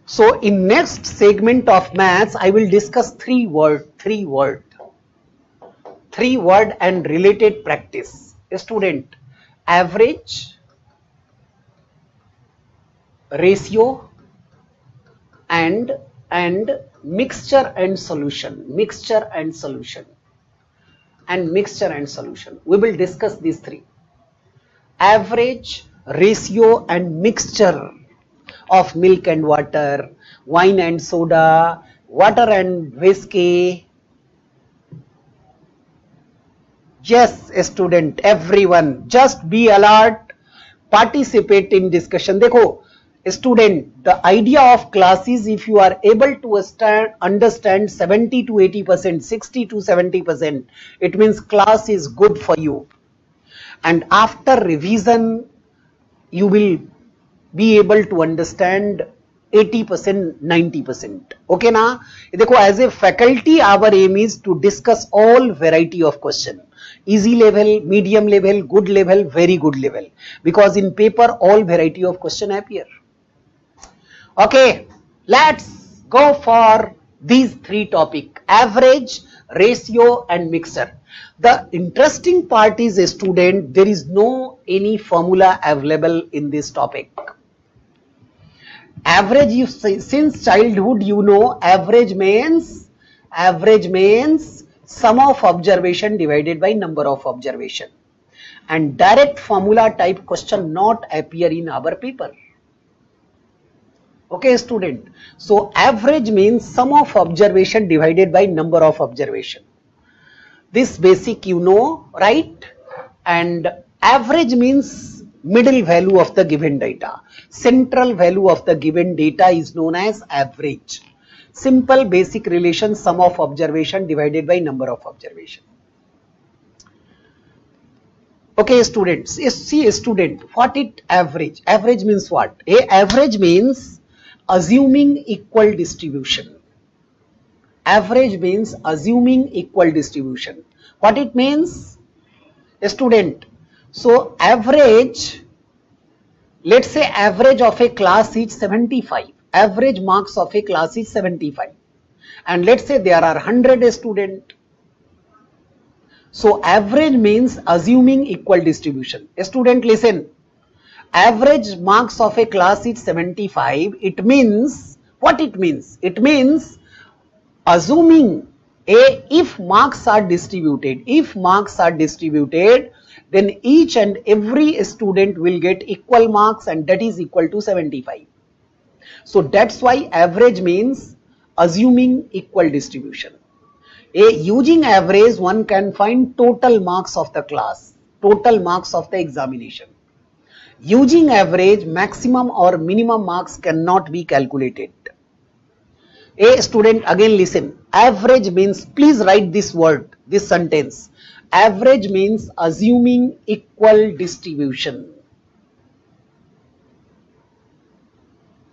So in next segment of maths, I will discuss three word and related practice. Student, average, ratio, and mixture and solution. We will discuss these three: average, ratio, and mixture of milk and water, wine and soda, water and whiskey. Yes, student, everyone, just be alert, participate in discussion. देखो, student, the idea of class is if you are able to understand 70 to 80%, 60 to 70%, it means class is good for you. And after revision, you will be able to understand 80%, 90%. Okay na? देखो, as a faculty, our aim is to discuss all variety of question. Easy level, medium level, good level, very good level. Because in paper, all variety of question appear. Okay, let's go for these three topics: average, ratio, and mixture. The interesting part is, a student, there is no any formula available in this topic. Average, since childhood you know, average means sum of observation divided by number of observation, and direct formula type question not appear in our paper. Okay, student. So average means sum of observation divided by number of observation. This basic you know, right? And average means middle value of the given data. Central value of the given data is known as average. Simple basic relation, sum of observation divided by number of observation. Okay, students. See, student, what it average? Average means what? Average means assuming equal distribution. Average means assuming equal distribution. What it means? Student, so average, let's say average of a class is 75. Average marks of a class is 75. And let's say there are 100 students. So average means assuming equal distribution. A student, listen. Average marks of a class is 75. It means, what it means? It means assuming if marks are distributed, then each and every student will get equal marks, and that is equal to 75. So that's why average means assuming equal distribution. Using average, one can find total marks of the class, total marks of the examination. Using average, maximum or minimum marks cannot be calculated. A student, again listen. Average means, please write this word, this sentence. Average means assuming equal distribution.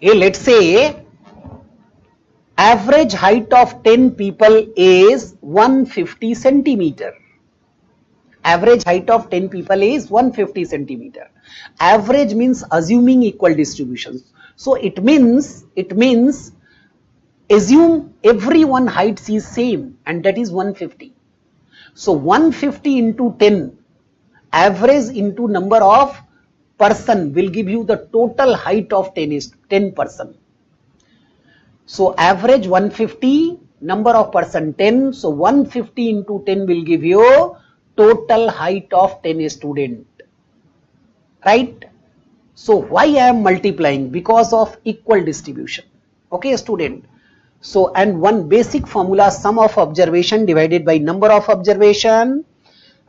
Let's say average height of 10 people is 150 centimeter. Average height of 10 people is 150 centimeter. Average means assuming equal distributions. So it means assume everyone height is same, and that is 150. So 150 into 10, average into number of person will give you the total height of 10 person. So average 150, number of person 10. So 150 into 10 will give you total height of 10 student. Right? So why I am multiplying? Because of equal distribution. Okay, student. So, and one basic formula, sum of observation divided by number of observation.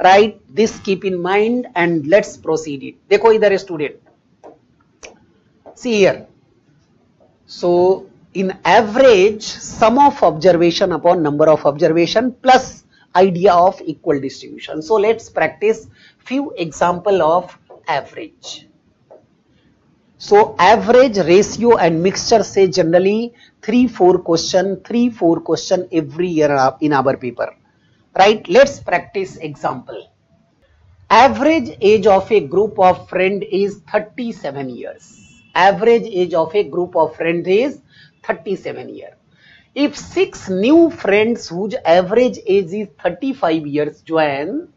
Right? This keep in mind, and let's proceed it. Dekho idhar student. See here. So in average, sum of observation upon number of observation plus idea of equal distribution. So let's practice few example of average. So average, ratio, and mixture say generally 3-4 question every year in our paper. Right? Let's practice example. Average age of a group of friends is 37 years. Average age of a group of friends is 37 years. If 6 new friends whose average age is 35 years join,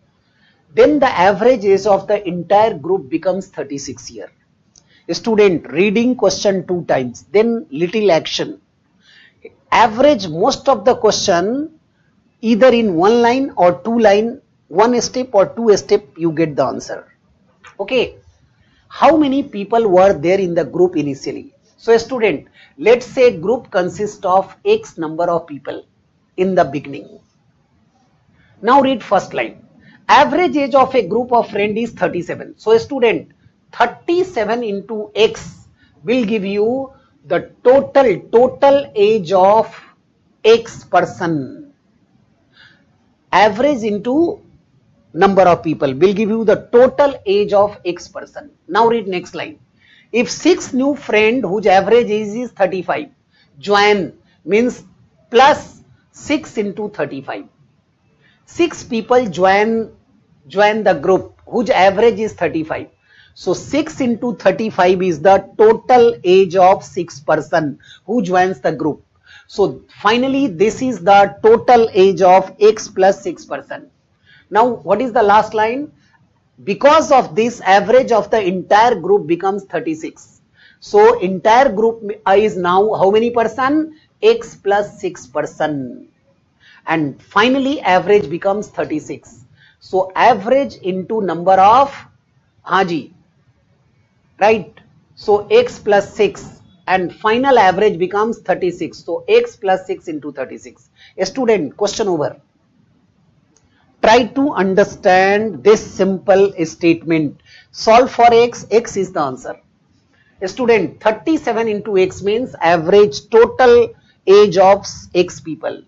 then the average age of the entire group becomes 36 years. Student, reading question 2 times, then little action. Average most of the question either in 1 line or 2 line, 1 step or 2 step you get the answer. Okay. How many people were there in the group initially? So student, let's say group consists of X number of people in the beginning. Now read first line. Average age of a group of friends is 37. So student, 37 into X will give you the total age of X person. Average into number of people will give you the total age of X person. Now read next line. If 6 new friends whose average age is 35 join, means plus 6 into 35. 6 people join the group whose average is 35. So 6 into 35 is the total age of 6 person who joins the group. So finally this is the total age of X plus 6 person. Now what is the last line? Because of this, average of the entire group becomes 36. So entire group is now how many person? X plus 6 person. And finally average becomes 36. So average into number of Haji, right? So X plus 6 and final average becomes 36. So X plus 6 into 36. A student, question over. Try to understand this simple statement. Solve for X, X is the answer. A student, 37 into X means average total age of X people.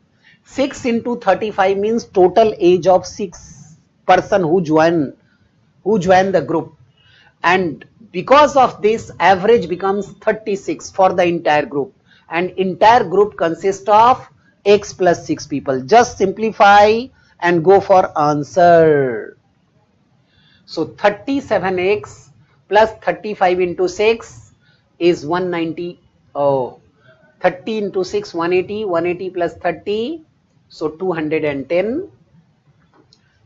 6 into 35 means total age of 6 person who join the group. And because of this, average becomes 36 for the entire group. And entire group consists of X plus 6 people. Just simplify and go for answer. So 37x plus 35 into 6 is 190. Oh, 30 into 6, 180. 180 plus 30, so 210.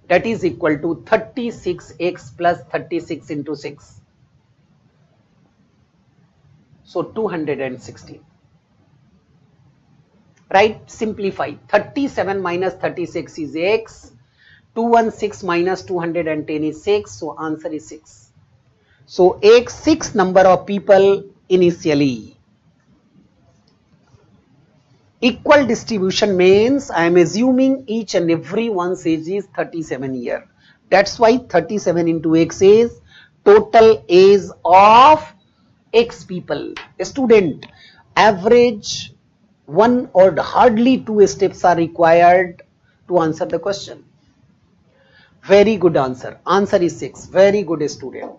That is equal to 36x plus 36 into 6. So 216. Right, simplify. 37 minus 36 is X. 216 minus 210 is 6. So answer is 6. So X, 6 number of people initially. Equal distribution means I am assuming each and every one's age is 37 years. That's why 37 into X is total age of X people. A student, average 1 or hardly 2 steps are required to answer the question. Very good answer. Answer is 6. Very good student.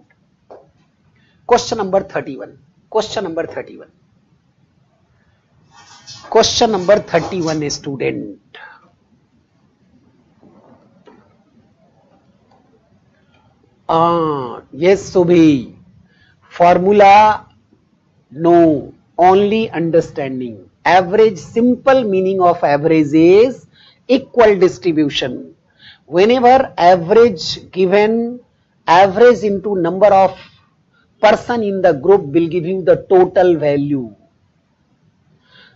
Question number 31. Question number 31. Question number 31, student. Yes, Subhi. Formula, no. Only understanding. Average, simple meaning of average is equal distribution. Whenever average given, average into number of person in the group will give you the total value.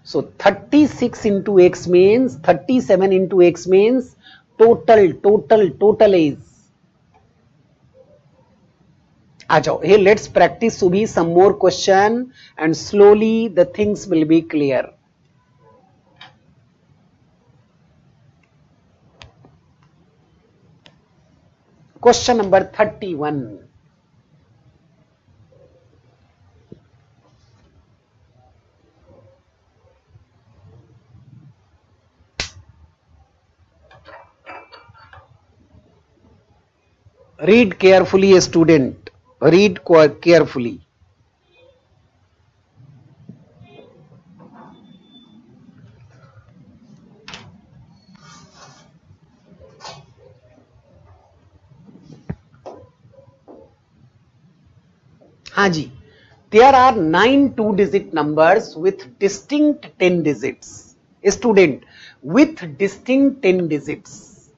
So 36 into X means 37 into X means total age. Here let's practice Subhi some more question and slowly the things will be clear. Question number 31. Read carefully, student. Read carefully. हाँ जी, There are 9 2-digit numbers with distinct 10 digits. A student, with distinct 10 digits.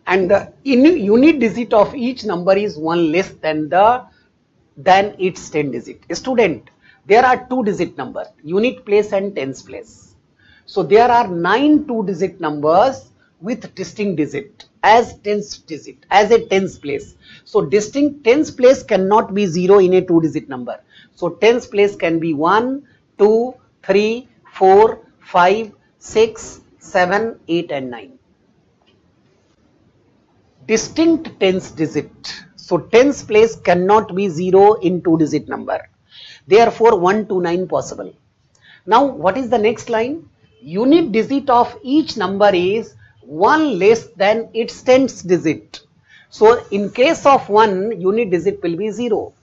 And the unit digit of each number is 1 less than its 10 digit. A student, there are 2-digit numbers, unit place and tens place. So there are 9 2-digit numbers with distinct digit as tens digit, as a tens place. So distinct tens place cannot be 0 in a 2-digit number. So tens place can be 1, 2, 3, 4, 5, 6, 7, 8 and 9. Distinct tens digit. So tens place cannot be 0 in 2-digit number. Therefore 1 to 9 possible. Now what is the next line? Unit digit of each number is 1 less than its tens digit. So in case of 1, unit digit will be 0.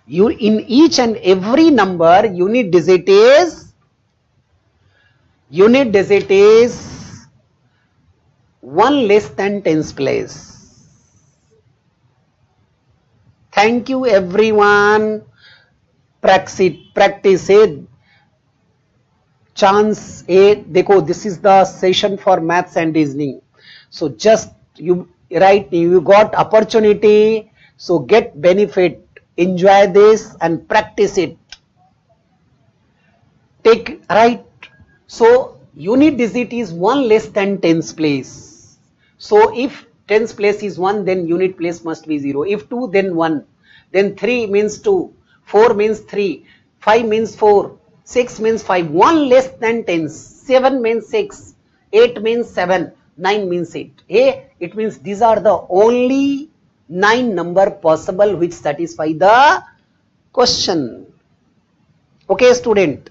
In each and every number, unit digit is 1 less than tens place. Thank you everyone. Practice it. Chance A. Dekho, this is the session for maths and reasoning. So just you got opportunity. So get benefit. Enjoy this and practice it. Take right. So unit digit is 1 less than tens place. So if tens place is 1, then unit place must be 0. If 2, then 1. Then 3 means 2. 4 means 3. 5 means 4. 6 means 5. 1 less than tens. 7 means 6. 8 means 7. 9 means 8. It means these are the only 9 number possible which satisfy the question. Okay, student.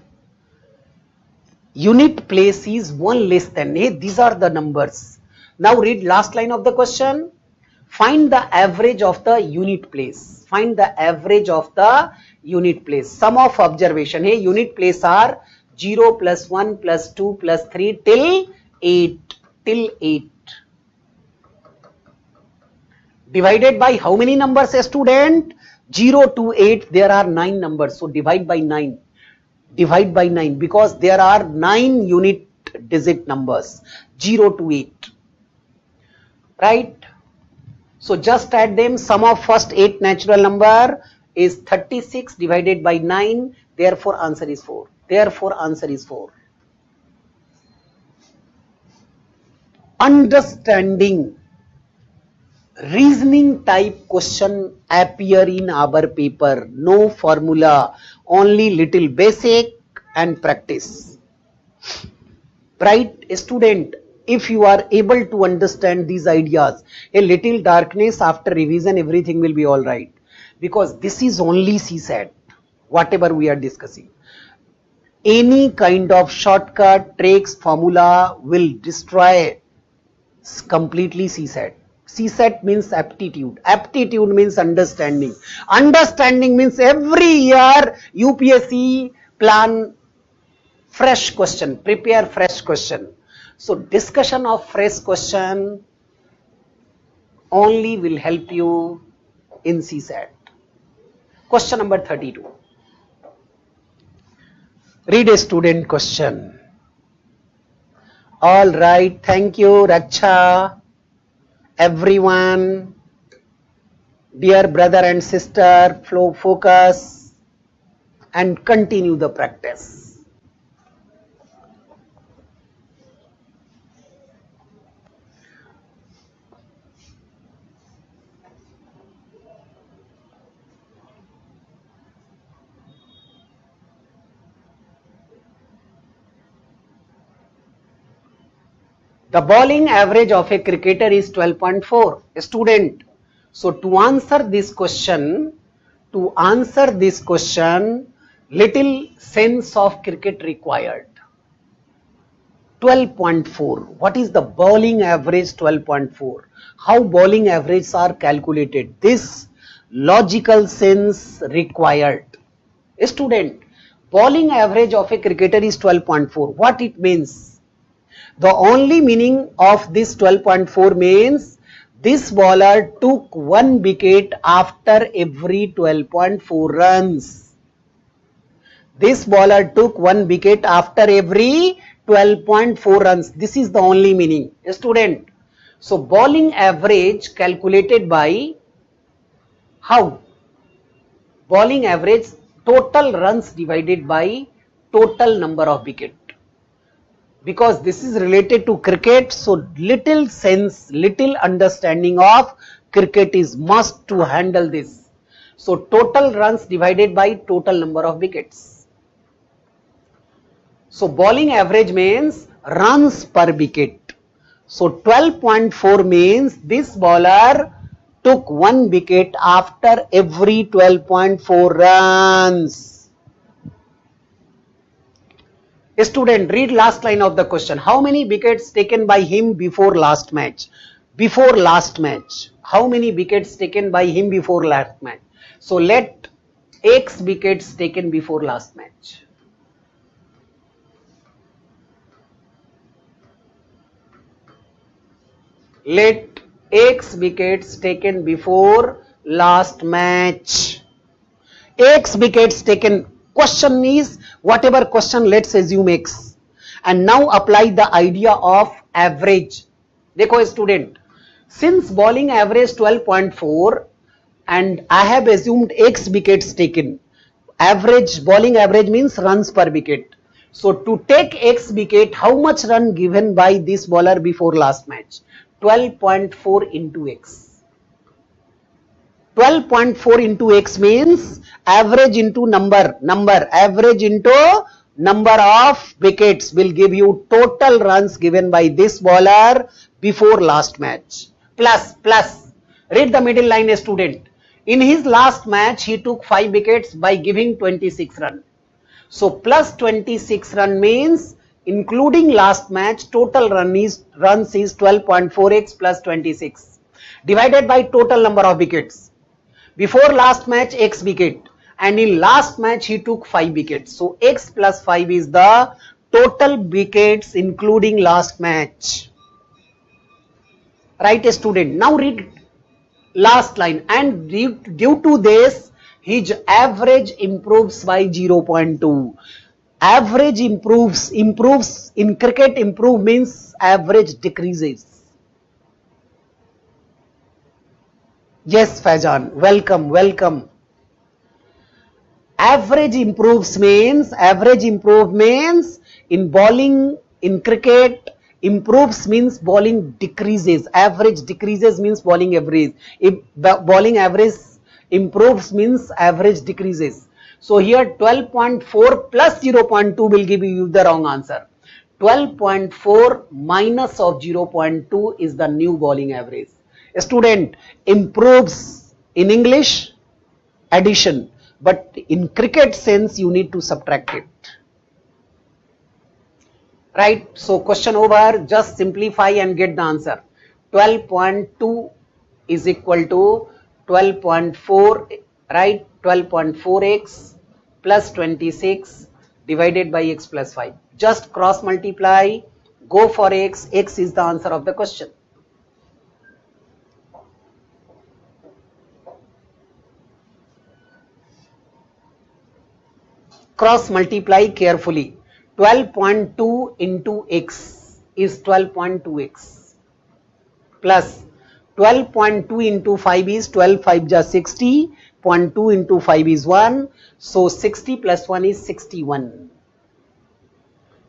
Unit place is 1 less than. These are the numbers. Now read last line of the question. Find the average of the unit place. Find the average of the unit place. Sum of observation. Unit place are 0 plus 1 plus 2 plus 3 till 8. Till 8. Divided by how many numbers, a student? 0 to 8. There are 9 numbers. So divide by 9. Divide by 9 because there are 9 unit digit numbers. 0 to 8. Right? So just add them. Sum of first 8 natural number is 36 divided by 9. Therefore answer is 4. Therefore answer is 4. Understanding. Reasoning type question appear in our paper. No formula. Only little basic and practice. Right? A student, if you are able to understand these ideas, a little darkness after revision, everything will be alright. Because this is only CSAT, whatever we are discussing. Any kind of shortcut, tricks, formula will destroy completely CSAT. CSAT means aptitude. Aptitude means understanding. Understanding means every year UPSC plan fresh question, prepare fresh question. So discussion of fresh question only will help you in CSAT. Question number 32. Read a student question. All right. Thank you, Raksha. Everyone. Dear brother and sister, flow, focus and continue the practice. The bowling average of a cricketer is 12.4. A student. So to answer this question, little sense of cricket required. 12.4. What is the bowling average 12.4? How bowling averages are calculated? This logical sense required. A student. Bowling average of a cricketer is 12.4. What it means? The only meaning of this 12.4 means This bowler took 1 wicket after every 12.4 runs. This bowler took 1 wicket after every 12.4 runs. This is the only meaning. Student, so bowling average calculated by how? Bowling average total runs divided by total number of wicket. Because this is related to cricket, so little sense, little understanding of cricket is must to handle this. So total runs divided by total number of wickets. So bowling average means runs per wicket. So 12.4 means this bowler took 1 wicket after every 12.4 runs. Student, read last line of the question. How many wickets taken by him before last match? Before last match. How many wickets taken by him before last match? So let X wickets taken before last match. Let X wickets taken before last match. X wickets taken. Question is whatever question, let's assume X. And now apply the idea of average. Dekho student, since bowling average 12.4 and I have assumed X wickets taken. Average, bowling average means runs per wicket. So to take X wicket, how much run given by this bowler before last match? 12.4 into X. 12.4 into X means average into number, average into number of wickets will give you total runs given by this bowler before last match. Plus, read the middle line, student. In his last match, he took 5 wickets by giving 26 runs. So plus 26 run means including last match, total runs is 12.4x plus 26 divided by total number of wickets. Before last match, X wicket, and in last match he took 5 wickets. So X plus 5 is the total wickets including last match. Right, student? Now read last line. And due to this, his average improves by 0.2. Average improves. In cricket, improve means average decreases. Yes, Faizan, welcome. Average improves means in bowling, in cricket, improves means bowling decreases. Average decreases means bowling average. If bowling average improves means average decreases. So here 12.4 plus 0.2 will give you the wrong answer. 12.4 minus of 0.2 is the new bowling average. Student, improves in English addition, but in cricket sense you need to subtract it. Right? So question over, just simplify and get the answer. 12.2 is equal to 12.4, right? 12.4x plus 26 divided by x plus 5. Just cross multiply, go for x. X is the answer of the question. Cross multiply carefully. 12.2 into x is 12.2x plus 12.2 into 5 is 12, 5 ja 60, 0.2 into 5 is 1, so 60 plus 1 is 61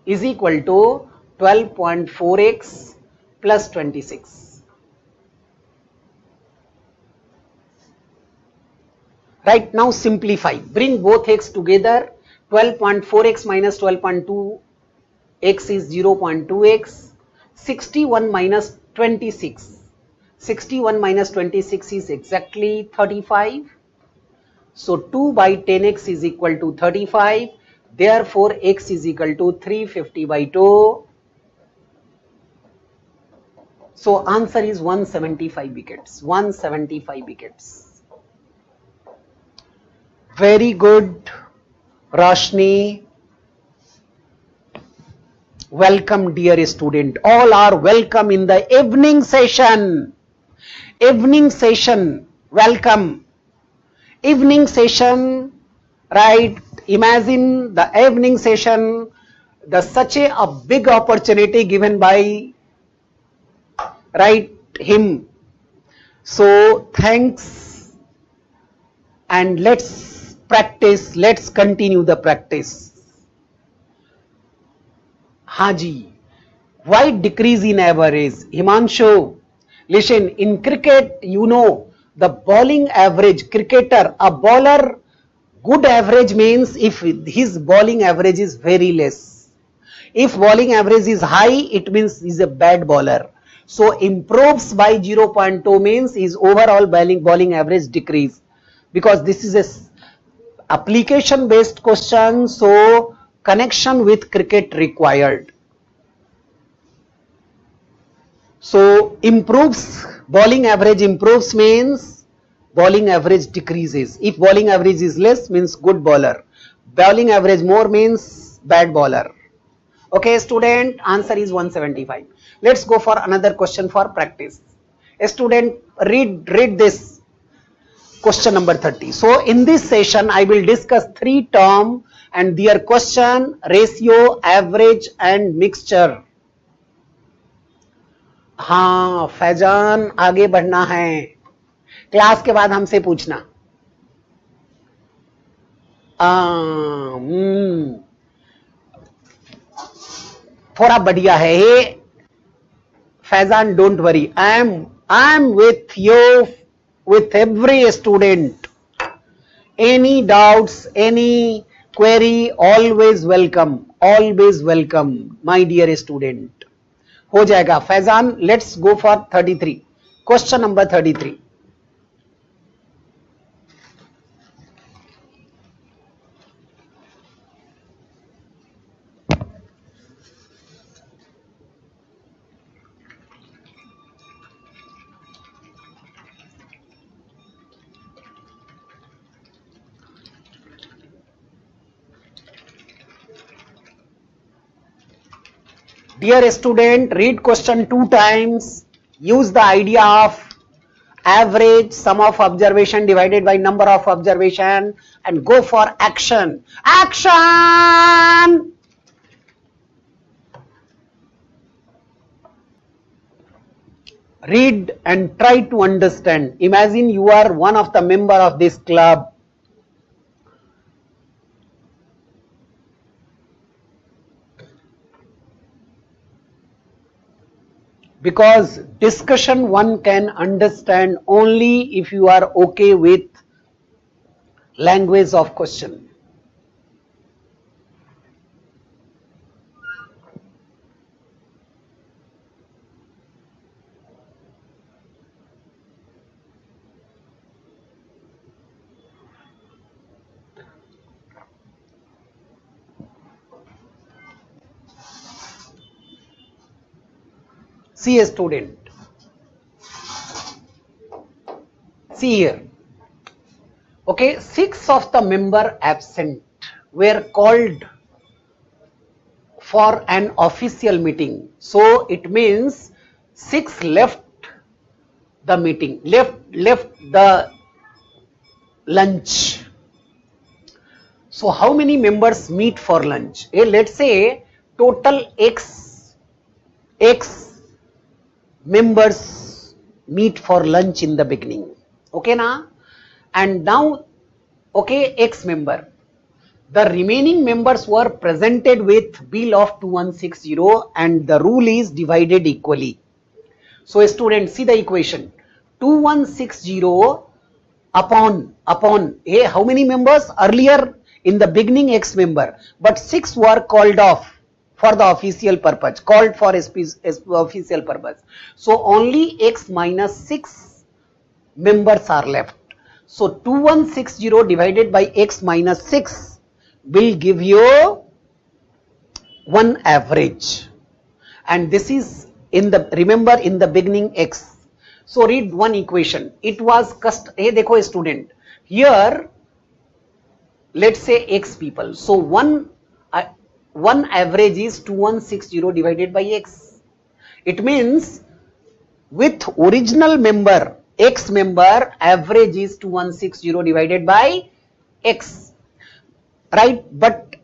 is equal to 12.4x plus 26. Right, now simplify, bring both x together. 12.4x minus 12.2x is 0.2x. 61 minus 26. 61 minus 26 is exactly 35. So 2 by 10x is equal to 35. Therefore, x is equal to 350 by 2. So answer is 175 wickets. 175 wickets. Very good. Rashni, welcome dear student. All are welcome in the evening session. Evening session, welcome. Evening session, right? Imagine the evening session, such a big opportunity given by, right, him. So thanks, and let's practice, let's continue the practice. Haji, why decrease in average? Himanshu, listen, in cricket, you know, the bowling average, cricketer, a bowler, good average means if his bowling average is very less. If bowling average is high, it means he is a bad bowler. So improves by 0.2 means his overall bowling average decrease, because this is a application based question, so connection with cricket required. So improves, bowling average improves means bowling average decreases. If bowling average is less means good bowler, bowling average more means bad bowler. Okay student, answer is 175. Let's go for another question for practice. A student, read this question number 30. So in this session I will discuss 3 terms and their question: ratio, average and mixture. हाँ फैजान, आगे बढ़ना है, class के बाद हमसे पूछना. थोड़ा बढ़िया है ये Faizan, don't worry, I am with you, with every student. Any doubts, any query, always welcome, my dear student. हो जाएगा Faizan. Let's go for 33, question number 33. Dear student, read question 2 times. Use the idea of average, sum of observation divided by number of observation, and go for action. Action! Read and try to understand. Imagine you are one of the member of this club. Because discussion one can understand only if you are okay with language of question. See a student, see here, okay, 6 of the member absent were called for an official meeting. So it means 6 left the meeting, left the lunch. So how many members meet for lunch? Let's say total X members meet for lunch in the beginning, okay na? And now, okay, X member, the remaining members were presented with bill of 2160 and the rule is divided equally. So student, see the equation, 2160 upon how many members? Earlier in the beginning X member, but 6 were called off for the official purpose, called for official purpose. So only X minus 6 members are left. So 2160 divided by X minus 6 will give you one average. And this is in the, remember in the beginning X. So read one equation. It was देखो student, here let's say X people. So one average is 2160 divided by X. It means with original member x member, average is 2160 divided by x, right? But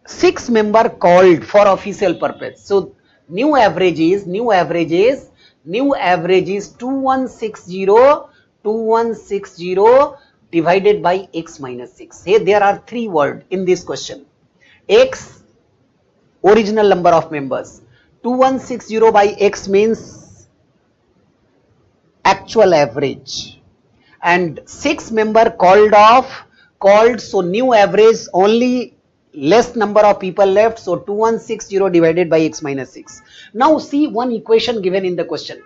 6 member called for official purpose. So new average is 2160 divided by x minus 6. Here there are 3 words in this question. X, original number of members. 2160 by x means actual average, and 6 member called, so new average, only less number of people left, so 2160 divided by x minus 6. Now see one equation given in the question.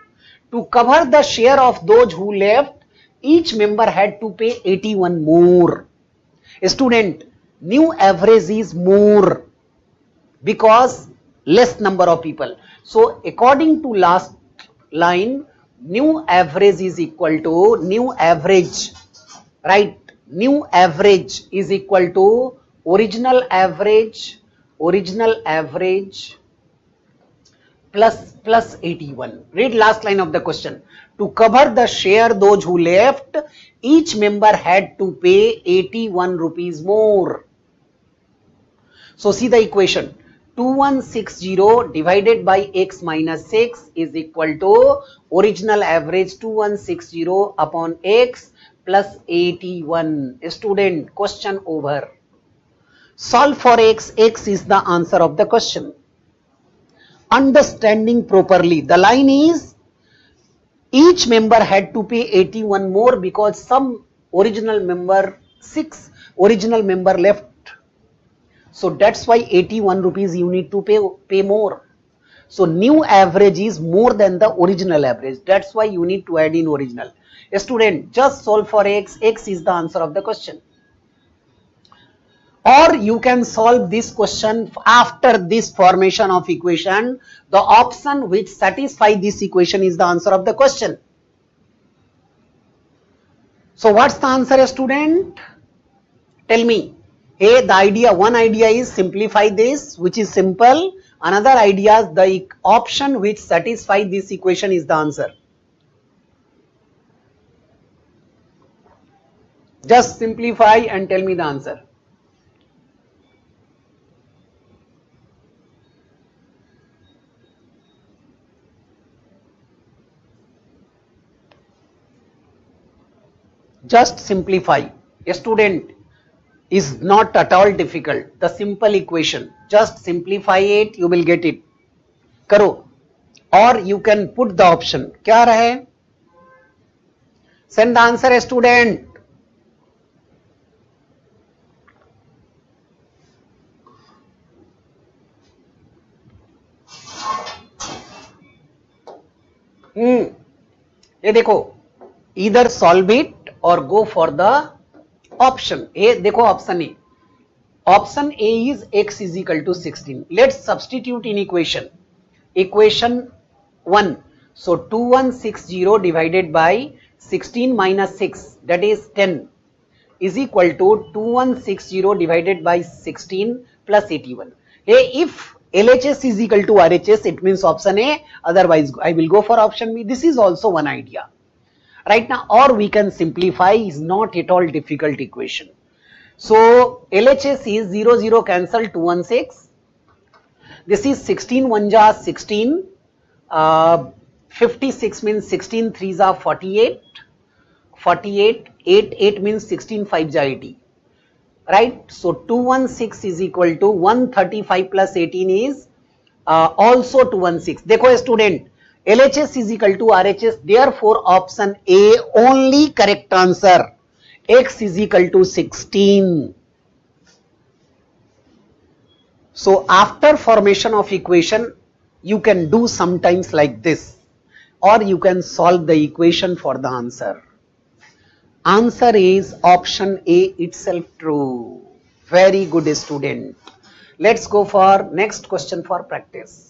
To cover the share of those who left, each member had to pay 81 more. Student, new average is more because less number of people. So according to last line, new average is equal to new average, right? New average is equal to original average plus 81. Read last line of the question. To cover the share those who left, each member had to pay 81 rupees more. So see the equation. 2160 divided by x minus 6 is equal to original average 2160 upon x plus 81. Student, question over. Solve for x. X is the answer of the question. Understanding properly. The line is each member had to pay 81 more because some original member, 6 original member left. So that's why 81 rupees you need to pay more. So new average is more than the original average. That's why you need to add in original. A student, just solve for x. X is the answer of the question. Or you can solve this question after this formation of equation. The option which satisfies this equation is the answer of the question. So what's the answer, student? Tell me. One idea is simplify this, which is simple. Another idea is the option which satisfies this equation is the answer. Just simplify and tell me the answer. Just simplify. A student, is not at all difficult. The simple equation. Just simplify it, you will get it. Karo. Or you can put the option. क्या रहे? Send the answer, student. ये देखो. Either solve it or go for the option. देखो option A. Option A is x is equal to 16. Let's substitute in equation. Equation 1. So 2160 divided by 16 minus 6, that is 10, is equal to 2160 divided by 16 plus 81. If LHS is equal to RHS, it means option A. Otherwise, I will go for option B. This is also one idea. Right now, or we can simplify, is not at all difficult equation. So LHS is 0 0 cancel 216. This is 16 1 ja 16. 56 means 16 3s are 48. 48 8 means 16 5 ja 80. Right? So 216 is equal to 135 plus 18 is also 216. देखो student. LHS is equal to RHS, therefore option A only correct answer. X is equal to 16. So after formation of equation, you can do sometimes like this, or you can solve the equation for the answer. Answer is option A itself true. Very good, student. Let's go for next question for practice.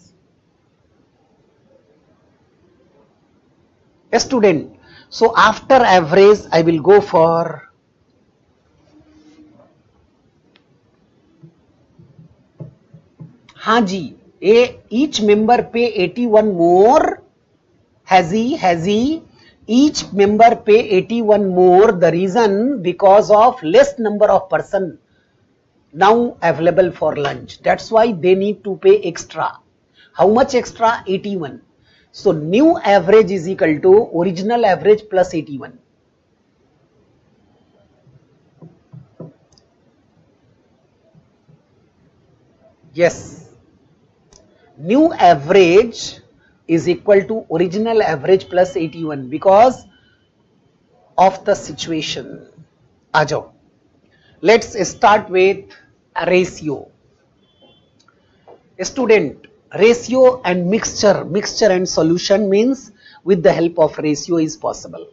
A student, so after average I will go for हाँ जी, each member pay 81 more has he, each member pay 81 more. The reason, because of less number of person now available for lunch. That's why they need to pay extra. How much extra? 81. So new average is equal to original average plus 81. Yes, new average is equal to original average plus 81 because of the situation. Ajo. Let's start with a ratio. Student, ratio and mixture and solution means with the help of ratio is possible.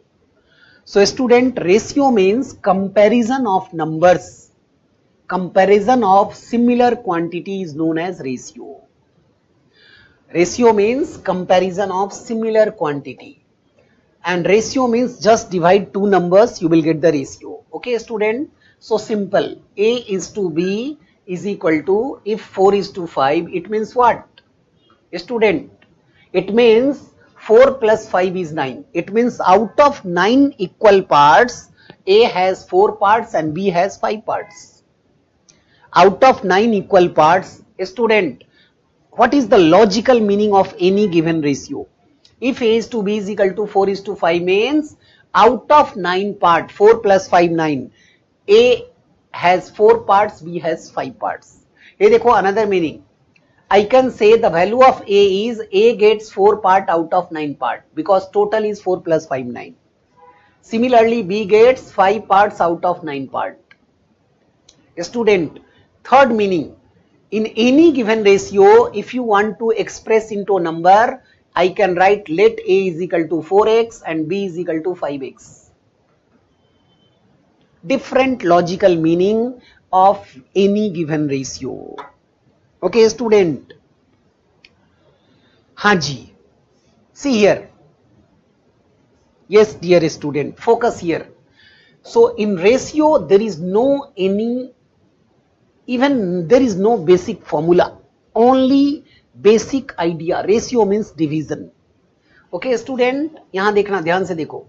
So student, ratio means comparison of numbers. Comparison of similar quantity is known as ratio. Ratio means comparison of similar quantity. And ratio means just divide two numbers, you will get the ratio. Okay student, so simple. A is to B is equal to, if 4 is to 5, it means what? Student, it means 4 plus 5 is 9. It means out of 9 equal parts, A has 4 parts and B has 5 parts. Out of 9 equal parts, student, what is the logical meaning of any given ratio? If A is to B is equal to 4 is to 5 means out of 9 parts, 4 plus 5, 9. A has 4 parts, B has 5 parts. Here देखो another meaning. I can say the value of A is A gets 4 part out of 9 part because total is 4 plus 5, 9. Similarly, B gets 5 parts out of 9 part. Student, third meaning. In any given ratio, if you want to express into a number, I can write let A is equal to 4x and B is equal to 5x. Different logical meaning of any given ratio. Okay student. Haji. See here. Yes dear student, focus here. So in ratio there is no any, even there is no basic formula, only basic idea. Ratio means division. Okay student, यहाँ देखना, ध्यान से देखो.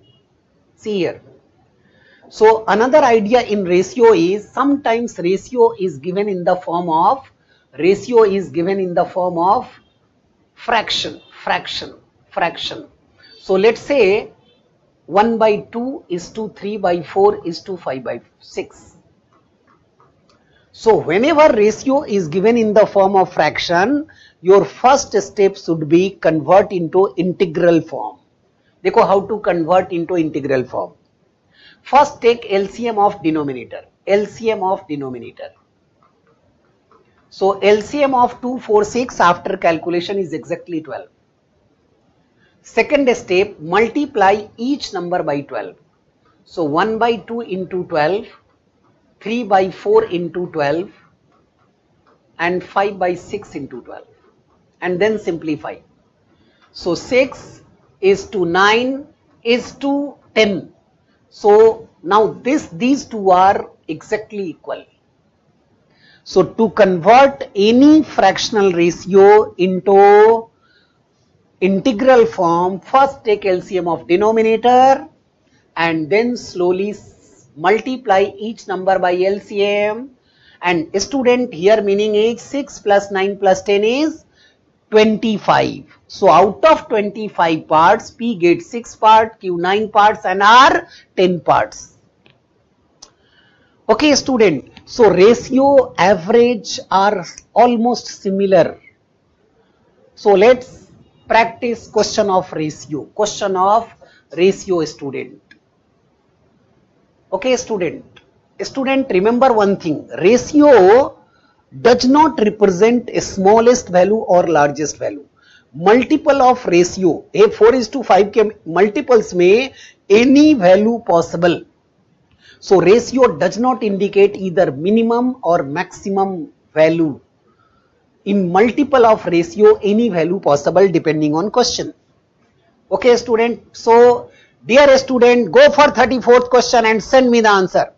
See here. So another idea in ratio is sometimes ratio is given in the form of fraction. So let's say 1 by 2 is to 3 by 4 is to 5 by 6. So whenever ratio is given in the form of fraction, your first step should be convert into integral form. देखो how to convert into integral form. First take LCM of denominator. So LCM of 246 after calculation is exactly 12. Second step, multiply each number by 12. So 1 by 2 into 12, 3 by 4 into 12 and 5 by 6 into 12 and then simplify. So 6 is to 9 is to 10. So now these two are exactly equal. So to convert any fractional ratio into integral form, first take LCM of denominator and then slowly multiply each number by LCM. And student, here meaning is 6 plus 9 plus 10 is 25. So out of 25 parts, P gets 6 parts, Q 9 parts and R 10 parts. Okay student, so ratio, average are almost similar. So let's practice question of ratio student. Okay student, remember one thing, ratio does not represent a smallest value or largest value. Multiple of ratio, a 4 is to 5 के multiples में any value possible. So ratio does not indicate either minimum or maximum value. In multiple of ratio, any value possible depending on question. Okay student, so dear student, go for 34th question and send me the answer.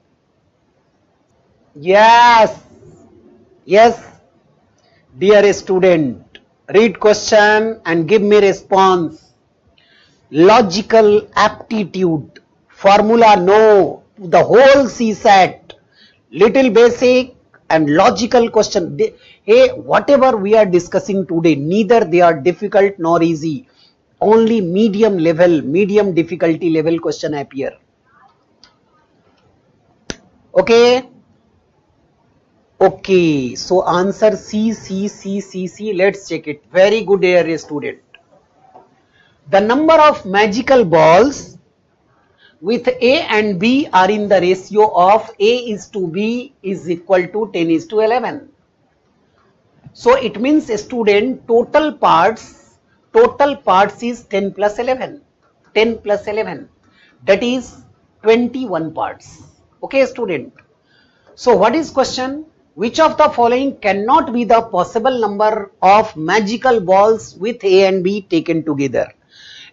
Yes, dear student, read question and give me response. logical aptitude, formula no, the whole CSAT, little basic and logical question. Hey, whatever we are discussing today, neither they are difficult nor easy, only medium level, medium difficulty level question appear. Okay. Okay, so answer C, C, C, C, C. Let's check it. Very good, dear student. The number of magical balls with A and B are in the ratio of A is to B is equal to 10 is to 11. So it means, student, total parts is 10 plus 11. 10 plus 11. That is 21 parts. Okay, student. So what is question? Which of the following cannot be the possible number of magical balls with A and B taken together?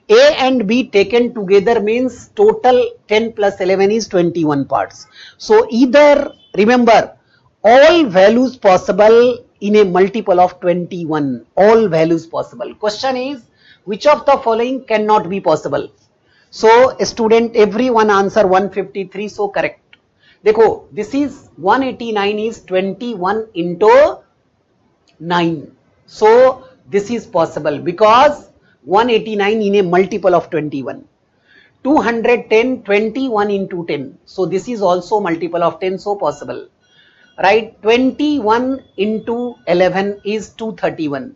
A and B taken together means total 10 plus 11 is 21 parts. So either, remember, all values possible in a multiple of 21. All values possible. Question is, which of the following cannot be possible? So student, everyone answer 153. So correct. देखो, this is 189 is 21 into 9. So this is possible because 189 in a multiple of 21. 210, 21 into 10. So this is also multiple of 10, so possible. Right? 21 into 11 is 231.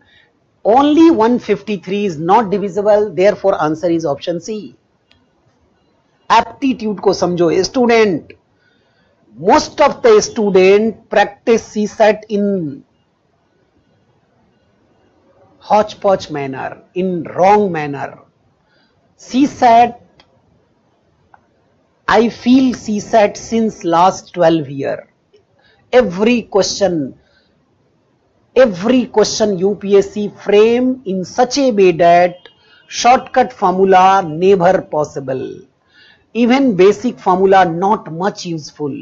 Only 153 is not divisible. Therefore, answer is option C. Aptitude को समझो, student. Most of the student practice CSAT in hodgepodge manner, in wrong manner. CSAT, I feel CSAT since last 12 years. Every question UPSC frame in such a way that shortcut formula never possible. Even basic formula not much useful.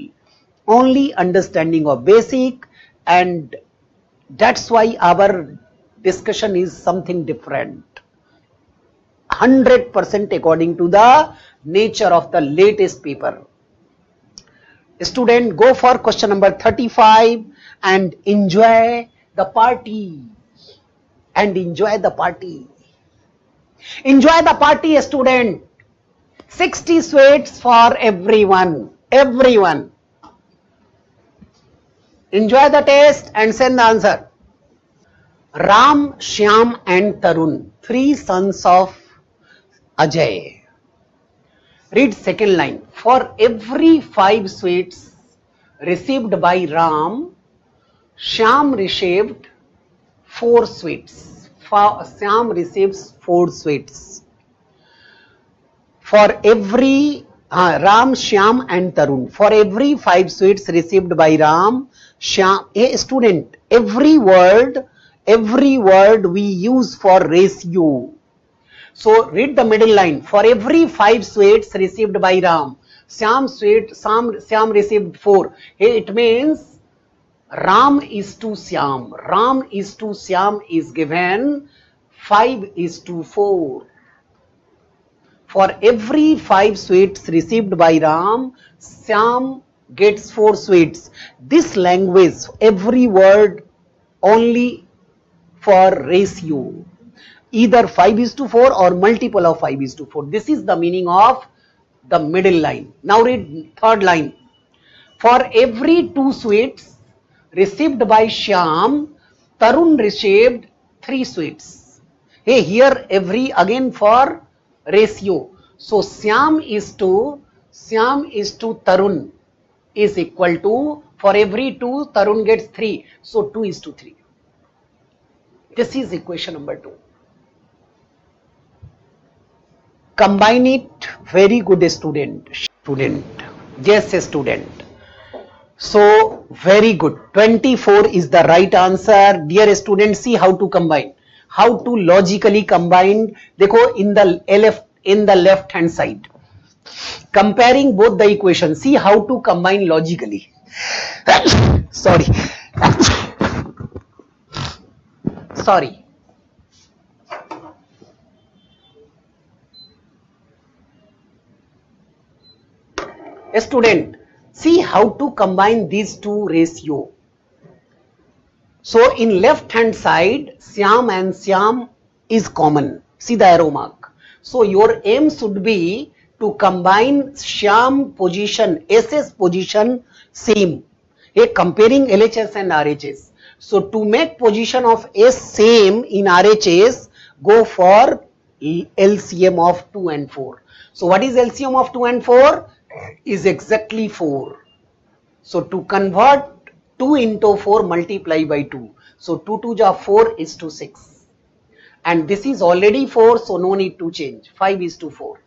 Only understanding of basic, and that's why our discussion is something different. 100% according to the nature of the latest paper. Student, go for question number 35 and enjoy the party. Enjoy the party, student. 60 sweets for everyone. Enjoy the test and send the answer. Ram, Shyam and Tarun, 3 sons of Ajay. Read second line. For every 5 sweets received by Ram, Shyam received 4 sweets. Shyam receives 4 sweets. For every Ram, Shyam and Tarun. For every 5 sweets received by Ram, Shyam. A student, every word we use for ratio. So read the middle line. For every 5 sweets received by Ram, Shyam received 4. Hey, it means Ram is to Shyam. Ram is to Shyam is given 5 is to 4. For every 5 sweets received by Ram, Shyam gets 4 sweets. This language, every word only for ratio. Either 5 is to 4 or multiple of 5 is to 4. This is the meaning of the middle line. Now read third line. For every 2 sweets received by Shyam, Tarun received 3 sweets. Hey, here every again for ratio. So Shyam is to Tarun is equal to, for every 2 Tarun gets 3. So 2 is to 3. This is equation number 2. Combine it. Very good student. Yes, student. So very good. 24 is the right answer. Dear students, see how to combine. How to logically combine. Dekho in the left hand side. Comparing both the equations. See how to combine logically. Sorry. A student, see how to combine these two ratio. So in left hand side, Syam and Syam is common. See the arrow mark. So your aim should be to combine Syam position, SS position same. Comparing LHS and RHS. So to make position of S same in RHS, go for LCM of 2 and 4. So what is LCM of 2 and 4? Is exactly 4. So to convert 2 into 4, multiply by 2. So 2 2 ja 4 is to 6. And this is already 4, so no need to change. 5 is to 4.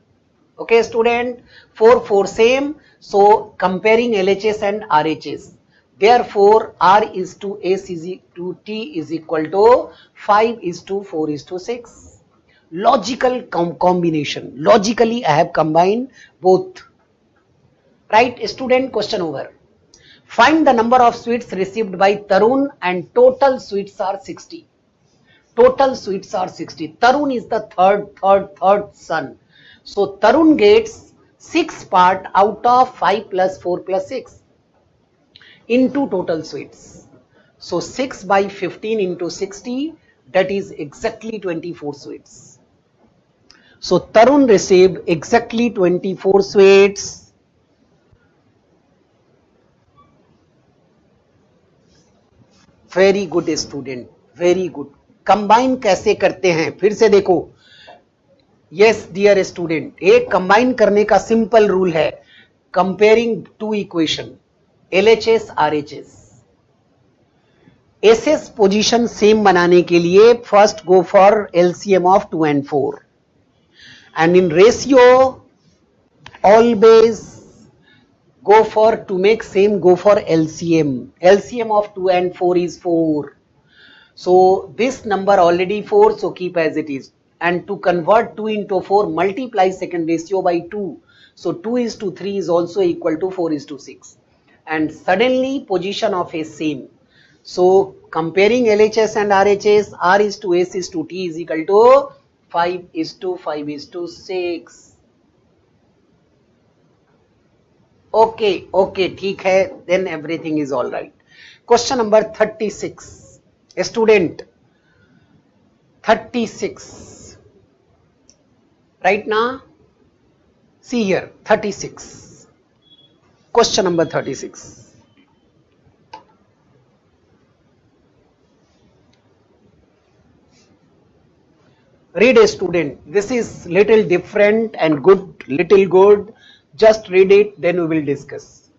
Okay student, 4 4 same. So comparing LHS and RHS. Therefore R is to S is to T is equal to 5 is to 4 is to 6. Logical combination. Logically I have combined both. Right student, question over. Find the number of sweets received by Tarun and total sweets are 60. Total sweets are 60. Tarun is the third son. So Tarun gets 6 part out of 5 plus 4 plus 6 into total sweets. So 6 by 15 into 60, that is exactly 24 sweets. So Tarun received exactly 24 sweets. Very good student, very good. Combine कैसे करते हैं फिर से देखो. Yes dear student, एक combine करने का simple rule है. Comparing two equation LHS RHS, SS position same बनाने के लिए first go for LCM of 2 and 4 and in ratio always go for, to make same, go for LCM. LCM of 2 and 4 is 4. So this number already 4, so keep as it is. And to convert 2 into 4, multiply second ratio by 2. So 2 is to 3 is also equal to 4 is to 6. And suddenly position of S same. So comparing LHS and RHS, R is to S is to T is equal to 5 is to 5 is to 6. Okay, okay, ठीक है, then everything is all right. Question number 36. Student, 36. Right now, see here, 36. Question number 36. Read a student. This is little different and good, little good. Just read it, then we will discuss.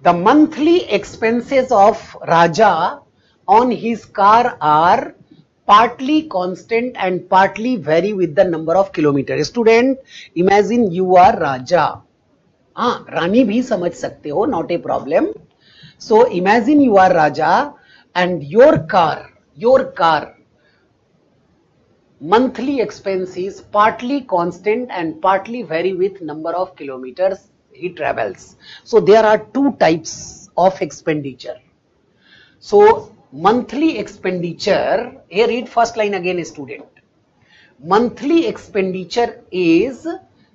The monthly expenses of Raja on his car are partly constant and partly vary with the number of kilometers. Student, imagine you are Raja. Rani bhi samajh sakte ho, not a problem. So imagine you are Raja and your car monthly expense is partly constant and partly vary with number of kilometers he travels. So there are two types of expenditure. So monthly expenditure, here read first line again student. Monthly expenditure is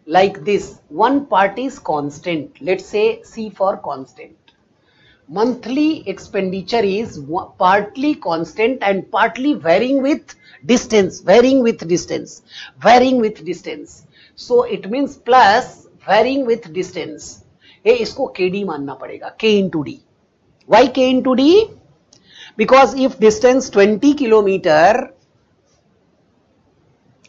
like this. One part is constant. Let's say C for constant. Monthly expenditure is partly constant and partly varying with distance, varying with distance. So it means plus varying with distance. ये इसको KD मानना पड़ेगा, K into D. Why K into D? Because if distance 20 kilometer,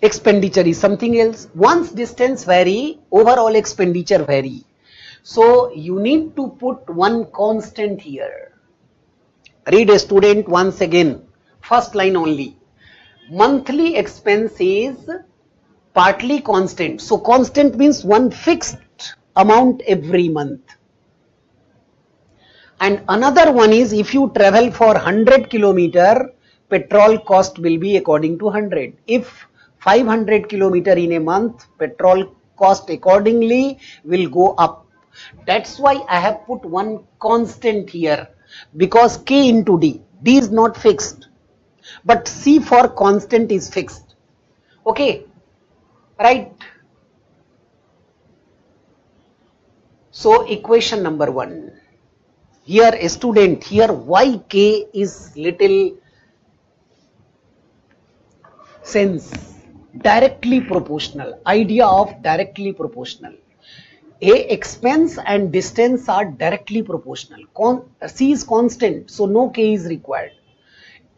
expenditure is something else. Once distance vary, overall expenditure vary. So you need to put one constant here. Read a student once again, first line only. Monthly expense is partly constant. So constant means one fixed amount every month. And another one is if you travel for 100 kilometer, petrol cost will be according to 100. If 500 kilometer in a month, petrol cost accordingly will go up. That's why I have put one constant here, because K into D. D is not fixed, but C for constant is fixed. Okay, right? So equation number 1. Here a student, here why k is little sense directly proportional, idea of directly proportional. A expense and distance are directly proportional. C is constant, so no k is required.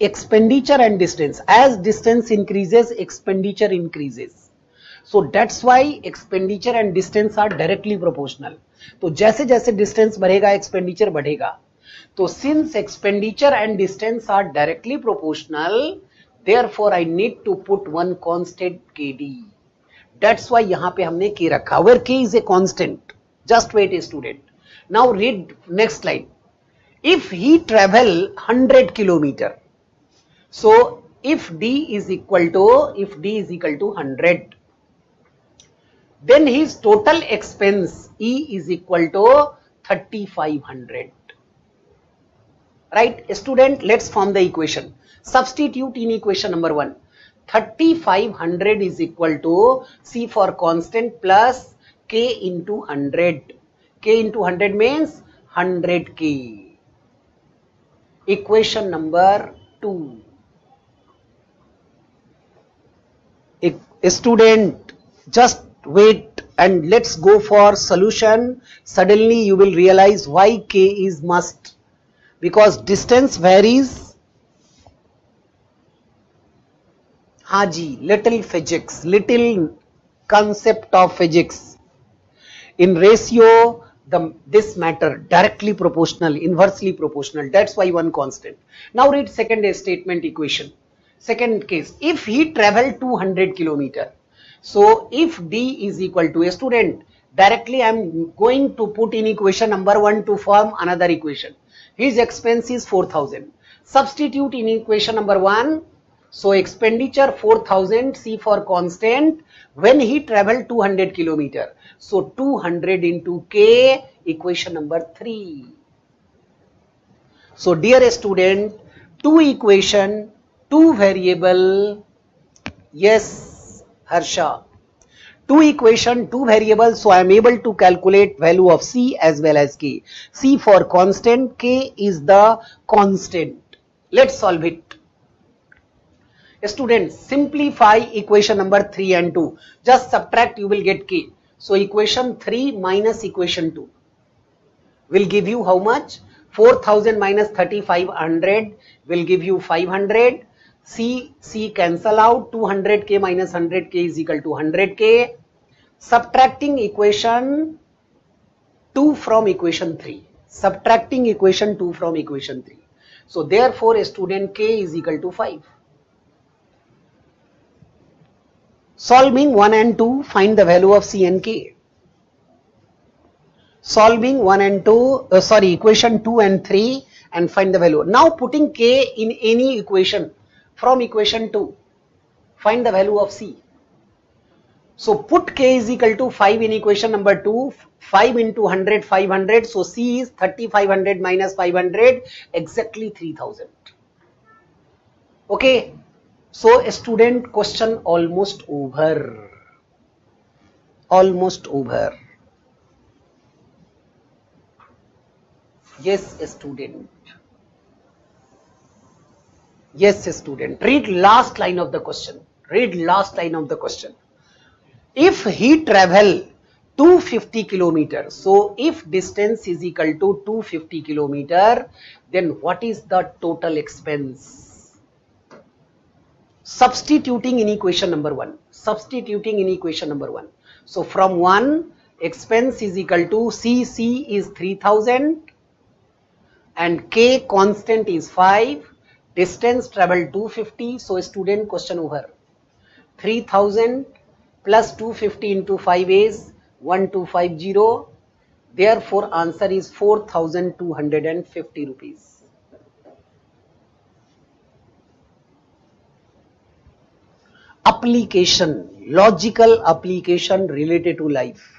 Expenditure and distance, as distance increases, expenditure increases. So that's why expenditure and distance are directly proportional. तो जैसे जैसे distance बढ़ेगा expenditure बढ़ेगा. तो since expenditure and distance are directly proportional, therefore I need to put one constant kd. That's why यहाँ पे हमने k रखा, where k is a constant. Just wait, student. Now read next line. If he travel 100 kilometer, so if d is equal to 100, then his total expense E is equal to 3500. Right, student, let's form the equation. Substitute in equation number 1. 3500 is equal to C for constant plus K into 100. K into 100 means 100K. Equation number 2. Student, just wait and let's go for solution. Suddenly you will realize why K is must, because distance varies. Haji, little physics, little concept of physics. In ratio, this matter directly proportional, inversely proportional. That's why one constant. Now read second statement equation. Second case, if he traveled 200 kilometer, so if d is equal to, a student, directly I am going to put in equation number 1 to form another equation. His expense is 4000. Substitute in equation number 1. So expenditure 4000, C for constant, when he traveled 200 kilometer. So 200 into K, equation number 3. So dear student, two equation, two variable, yes Harsha, two equation, two variables, so I am able to calculate value of C as well as K. C for constant, K is the constant. Let's solve it. Students, simplify equation number 3 and 2. Just subtract, you will get K. So equation 3 minus equation 2 will give you how much? 4000 minus 3500 will give you 500. C cancel out. 200K minus 100K is equal to 100K. Subtracting equation 2 from equation 3. Subtracting equation 2 from equation 3. So therefore, a student K is equal to 5. Solving 1 and 2, find the value of C and K. Solving 1 and 2, equation 2 and 3 and find the value. Now putting K in any equation from equation 2, find the value of C. So put K is equal to 5 in equation number 2, 5 into 100, 500. So C is 3500 minus 500, exactly 3000. Okay. So student, question almost over. Almost over. Yes, student. Yes, student. Read last line of the question. Read last line of the question. If he travel 250 kilometers, so if distance is equal to 250 kilometer, then what is the total expense? Substituting in equation number 1. Substituting in equation number 1. So from 1, expense is equal to C is 3000 and K constant is 5. Distance traveled 250. So student, question over. 3000 plus 250 into 5 is 1250. Therefore answer is 4250 rupees. Application, logical application related to life.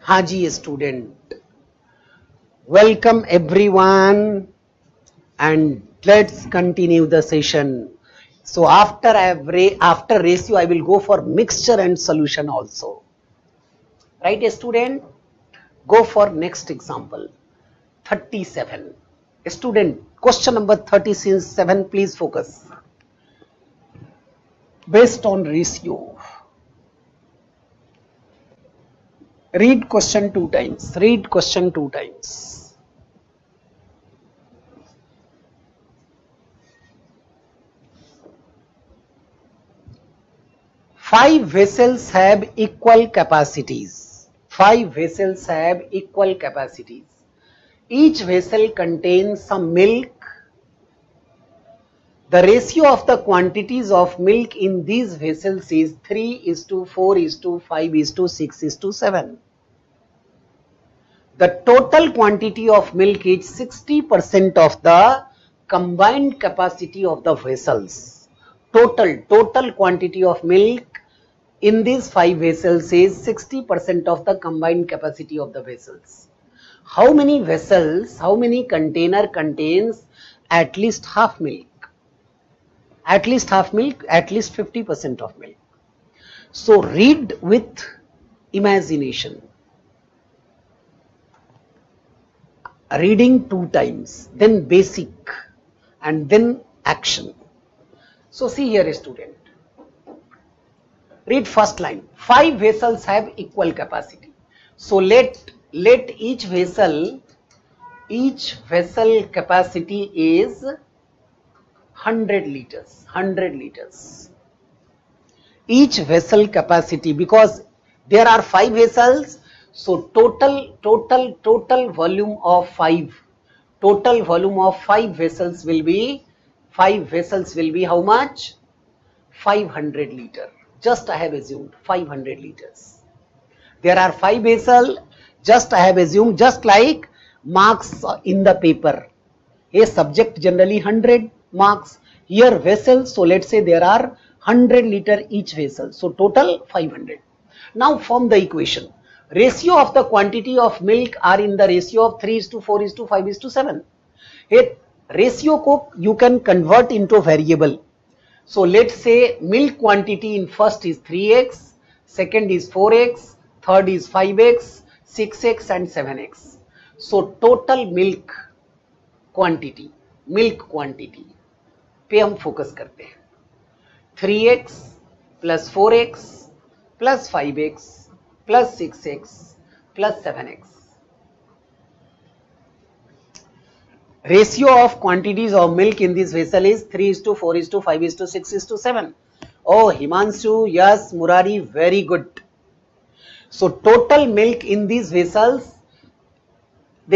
हाँ जी student, welcome everyone and let's continue the session. So after ratio I will go for mixture and solution also. Right student? Go for next example. 37. Student, question number 37, please focus. Based on ratio. Read question 2 times. Read question 2 times. Five vessels have equal capacities. Five vessels have equal capacities. Each vessel contains some milk. The ratio of the quantities of milk in these vessels is 3:4:5:6:7. The total quantity of milk is 60% of the combined capacity of the vessels. Total quantity of milk in these five vessels is 60% of the combined capacity of the vessels. How many vessels, how many container contains at least half milk? At least half milk, at least 50% of milk. So read with imagination. Reading 2 times, then basic and then action. So see here student. Read first line. Five vessels have equal capacity. So let each vessel capacity is 100 liters. 100 liters. Each vessel capacity, because there are five vessels, so total volume of five vessels will be how much? 500 liter. Just I have assumed 500 liters. There are five vessels, just I have assumed, just like marks in the paper. A subject generally 100 marks. Here vessels, so let's say there are 100 liter each vessel. So total 500. Now form the equation. Ratio of the quantity of milk are in the ratio of 3:4:5:7. A ratio ko you can convert into variable. So let's say milk quantity in first is 3x, second is 4x, third is 5x, 6x and 7x. So total milk quantity पे हम focus करते हैं. 3x plus 4x plus 5x plus 6x plus 7x. Ratio of quantities of milk in this vessel is 3:4:5:6:7. Oh Himanshu, yes, Murari, very good. So total milk in these vessels,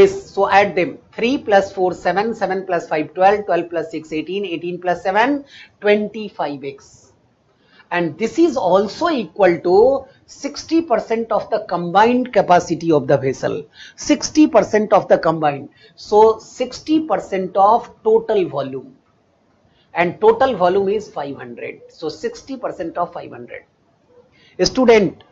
so add them. 3 plus 4 7, 7 plus 5 12, 12 plus 6 18, 18 plus 7 25x. And this is also equal to 60% of the combined capacity of the vessel. 60% of the combined. So 60% of total volume. And total volume is 500. So 60% of 500. Student,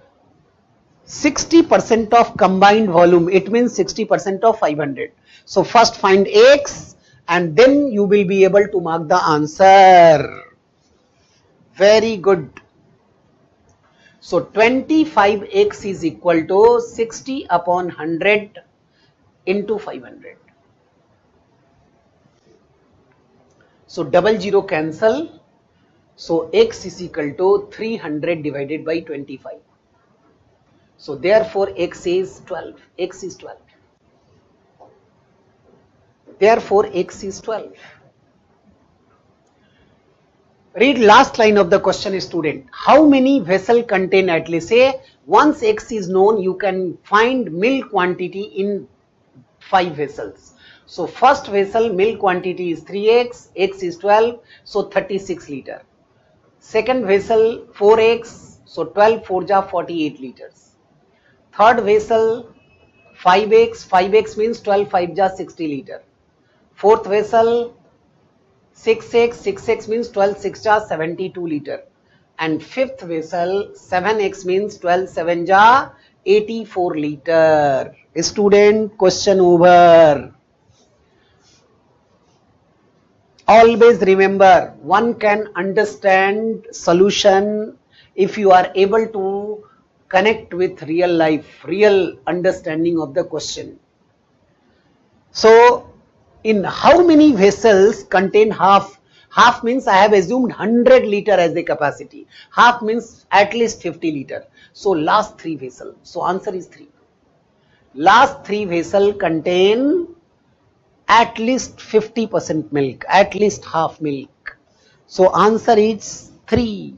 60% of combined volume, it means 60% of 500. So first find x and then you will be able to mark the answer. Very good. So 25x is equal to 60 upon 100 into 500. So 00 cancel. So x is equal to 300 divided by 25. So therefore x is 12. X is 12. Therefore x is 12. Read last line of the question student. How many vessel contain at least, say once x is known, you can find milk quantity in 5 vessels. So first vessel milk quantity is 3x, x is 12, so 36 liter. Second vessel 4x, so 12 4 ja 48 liters. Third vessel 5x, 5x means 12 5 ja 60 liter. Fourth vessel 6x, 6x means 12 6 ja 72 liter. And fifth vessel 7x means 12 7 ja 84 liter. Student, question over. Always remember, one can understand solution if you are able to connect with real life, real understanding of the question. So, in how many vessels contain half? Half means I have assumed 100 liter as the capacity. Half means at least 50 liter. So, last 3 vessels. So, answer is 3. Last 3 vessels contain at least 50% milk, at least half milk. So, answer is 3.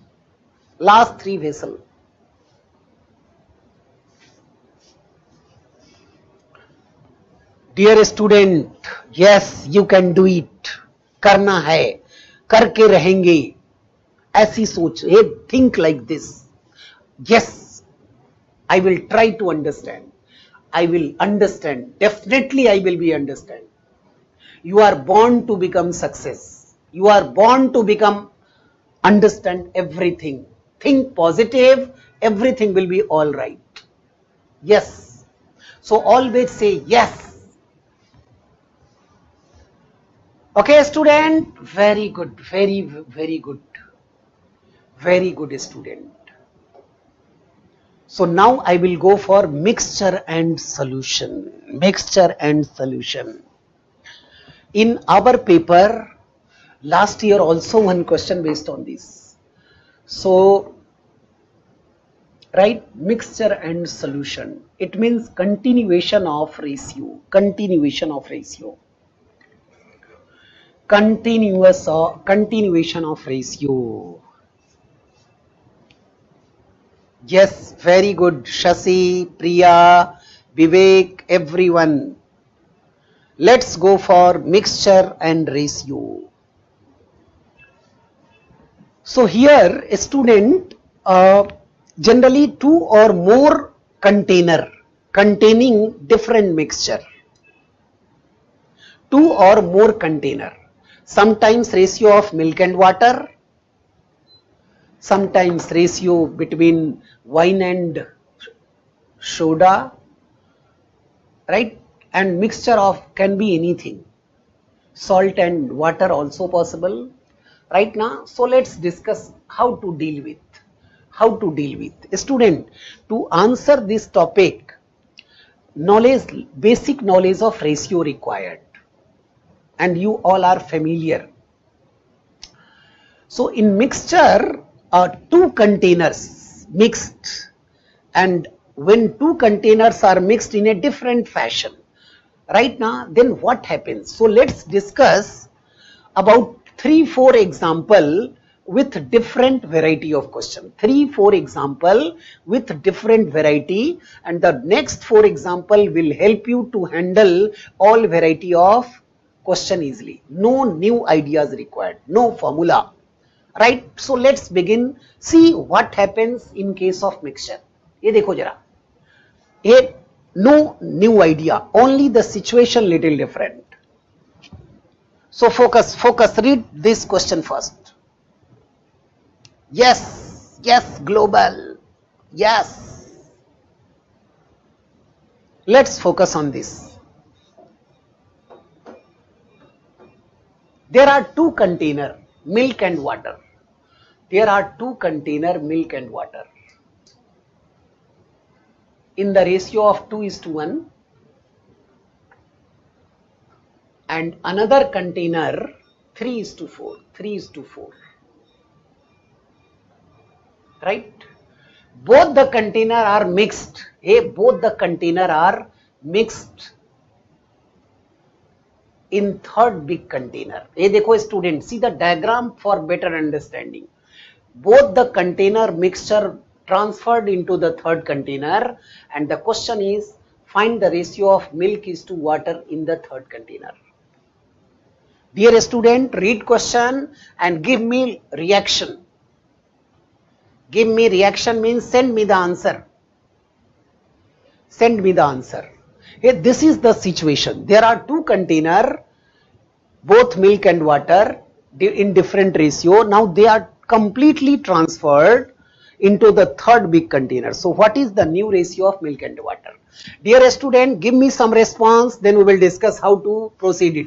Last 3 vessels. Dear student, yes, you can do it. करना है, करके रहेंगे. ऐसी सोच, think like this. Yes, I will try to understand. I will understand. Definitely I will be understand. You are born to become success. You are born to become understand everything. Think positive, everything will be all right. Yes. So always say yes. Okay, student, very good, very good, very good student. So now I will go for mixture and solution, mixture and solution. In our paper, last year also one question based on this. So, right, mixture and solution, it means continuation of ratio, continuation of ratio. Continuation of ratio. Yes, very good. Shashi, Priya, Vivek, everyone. Let's go for mixture and ratio. So here a student, generally 2 or more container containing different mixture. 2 or more container. Sometimes ratio of milk and water, sometimes ratio between wine and soda, right? And mixture of can be anything. Salt and water also possible, right now. So let's discuss how to deal with. How to deal with. A student, to answer this topic, knowledge, basic knowledge of ratio required. And you all are familiar. So in mixture, 2 containers mixed, and when 2 containers are mixed in a different fashion, right now, then what happens? So let's discuss about 3-4 example with different variety of question. 3-4 example with different variety, and the next 4 example will help you to handle all variety of question easily. No new ideas required, no formula, right? So let's begin. See what happens in case of mixture. ये देखो जरा, ये no new idea, only the situation little different. So focus, read this question first. Yes, yes, global, yes. Let's focus on this. There are 2 container, milk and water. There are 2 container, milk and water, in the ratio of 2:1, and another container 3:4, 3:4, right? Both the container are mixed. Both the container are mixed in third big container. ये देखो student, see the diagram for better understanding. Both the container mixture transferred into the third container, and the question is find the ratio of milk is to water in the third container. Dear student, read question and give me reaction. Give me reaction means send me the answer. Send me the answer. This is the situation. There are 2 container, both milk and water in different ratio. Now they are completely transferred into the third big container. So what is the new ratio of milk and water? Dear student, give me some response, then we will discuss how to proceed it.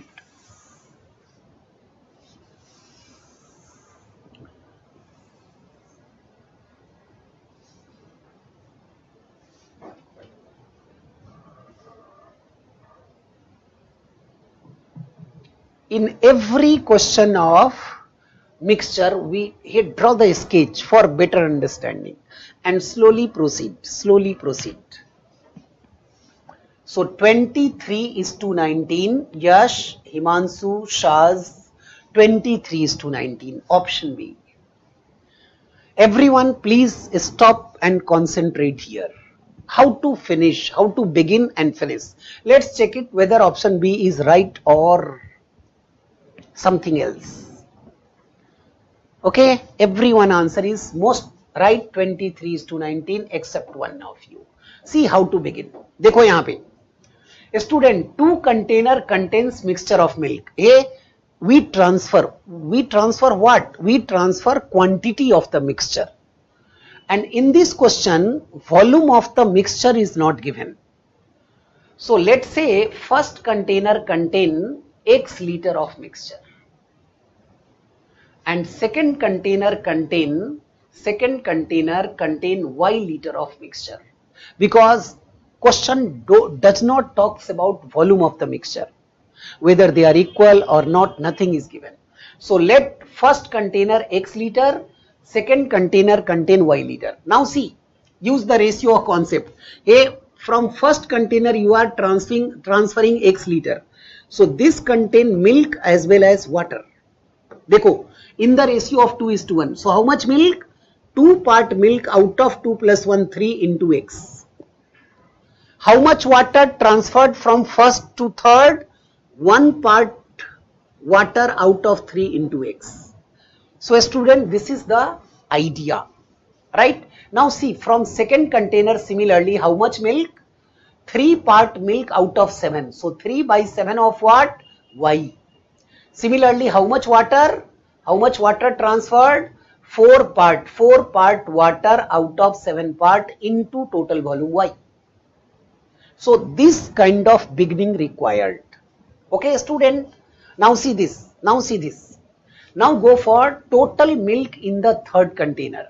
In every question of mixture, we draw the sketch for better understanding and slowly proceed, slowly proceed. So 23:19, Yash, Himanshu, Shaz, 23:19, option B. Everyone please stop and concentrate here. How to finish, how to begin and finish. Let's check it whether option B is right or something else. Okay, everyone answer is most right, 23:19 except one of you. See how to begin. देखो यहाँ पे student, 2 container contains mixture of milk. A, we transfer what? We transfer quantity of the mixture. And in this question, volume of the mixture is not given. So let's say first container contain X liter of mixture. And second container contain Y liter of mixture. Because question does not talks about volume of the mixture, whether they are equal or not, nothing is given. So let first container X liter, second container contain Y liter. Now see, use the ratio concept. From first container you are transferring X liter. So this contain milk as well as water. देखो, in the ratio of 2:1. So how much milk? 2 part milk out of 2 plus 1, 3 into X. How much water transferred from first to third? 1 part water out of 3 into X. So student, this is the idea, right? Now see, from second container similarly, how much milk? 3 part milk out of 7. So 3 by 7 of what? Y. Similarly, how much water? How much water transferred? 4 part water out of 7 part into total volume Y. So this kind of beginning required. Okay student, now see this, Now go for total milk in the third container,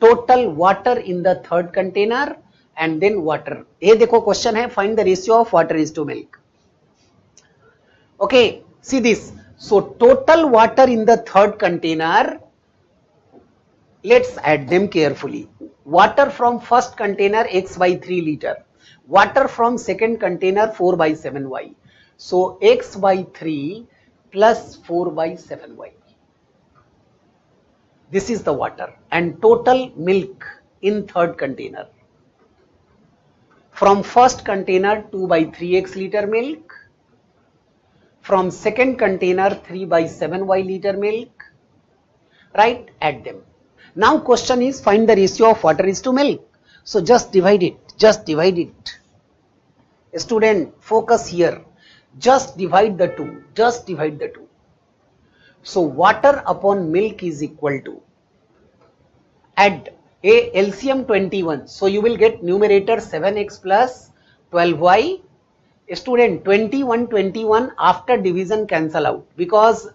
total water in the third container, and then water. ये देखो question है, find the ratio of water is to milk. Okay, see this. So total water in the third container, let's add them carefully. Water from first container X by 3 liter. Water from second container 4 by 7y. So X by 3 plus 4 by 7y. This is the water and total milk in third container. From first container 2 by 3x liter milk. From second container 3 by 7y liter milk. Right? Add them. Now question is find the ratio of water is to milk. So just divide it. Student, focus here. Just divide the two. So water upon milk is equal to, add a LCM 21. So you will get numerator 7x plus 12y. Student, 21 after division cancel out, because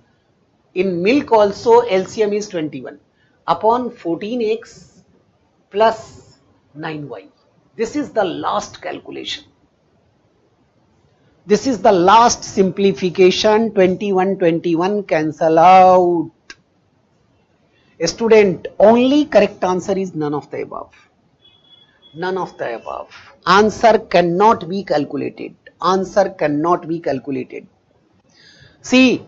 in milk also LCM is 21 upon 14x plus 9y. This is the last calculation. This is the last simplification. 21 cancel out. Student, only correct answer is none of the above. Answer cannot be calculated. See,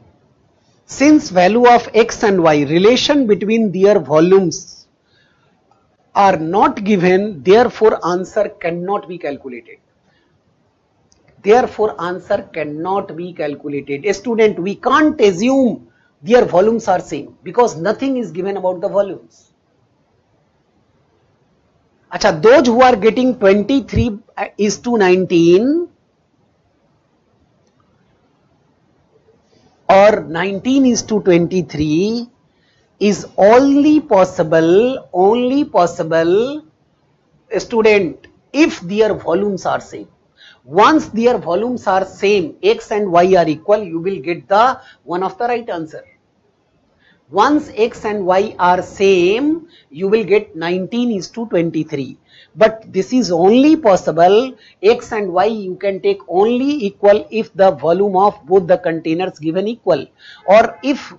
since value of x and y, relation between their volumes are not given, therefore answer cannot be calculated. Student, we can't assume their volumes are same because nothing is given about the volumes. Acha, those who are getting 23:19 or 19:23, is only possible, student, if their volumes are same. Once their volumes are same, x and y are equal, you will get the one of the right answer. Once x and y are same, you will get 19:23. But this is only possible, x and y you can take only equal if the volume of both the containers given equal, or if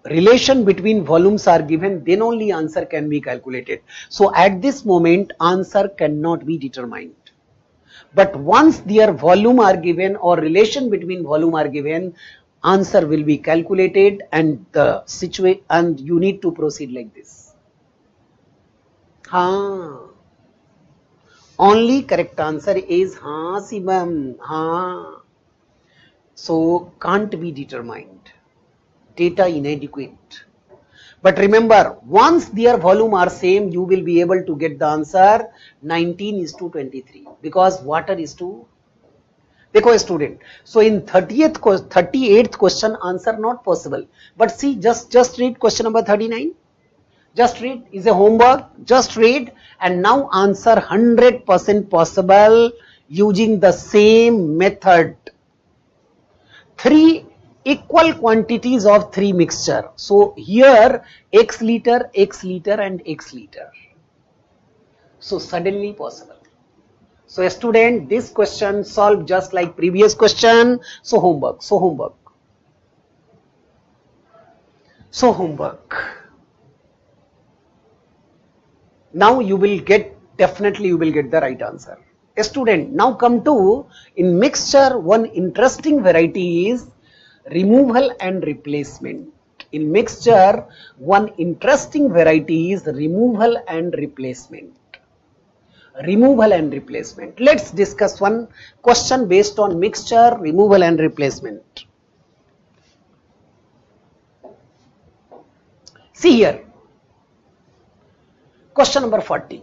relation between volumes are given, then only answer can be calculated. So at this moment, answer cannot be determined. But once their volume are given or relation between volume are given, answer will be calculated, and the situation, and you need to proceed like this. Only correct answer is Shivam. So can't be determined. Data inadequate. But remember, once their volume are same, you will be able to get the answer 19:23, because water is to. Dekho student, so in 38th question answer not possible, but see, just read question number 39, just read, is a homework, just read, and now answer 100% possible using the same method. 3 equal quantities of 3 mixture, so here x liter and x liter, so suddenly possible. So student, this question solved just like previous question. So homework. Now you will get, definitely you will get the right answer. Student, now come to, in mixture, one interesting variety is removal and replacement. In mixture, one interesting variety is removal and replacement. Let's discuss one question based on mixture, removal and replacement. See here, question number 40.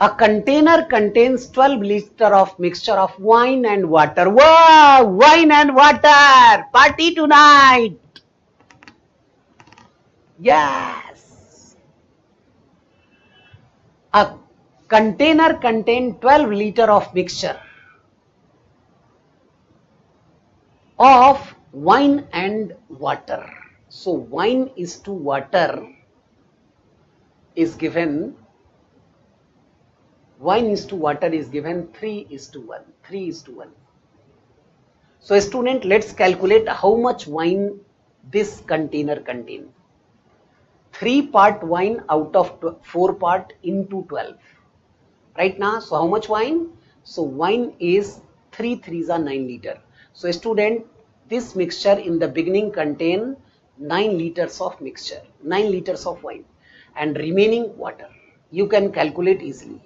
A container contains 12 liters of mixture of wine and water. Wow, wine and water, party tonight. Yes. A container contains 12 liters of mixture of wine and water. So wine is to water is given, 3:1. So student, let's calculate how much wine this container contains. 3 part wine out of 4 part into 12. Right now, so how much wine? So wine is 3 3s are 9 liter. So student, this mixture in the beginning contain 9 liters of mixture, 9 liters of wine, and remaining water. You can calculate easily.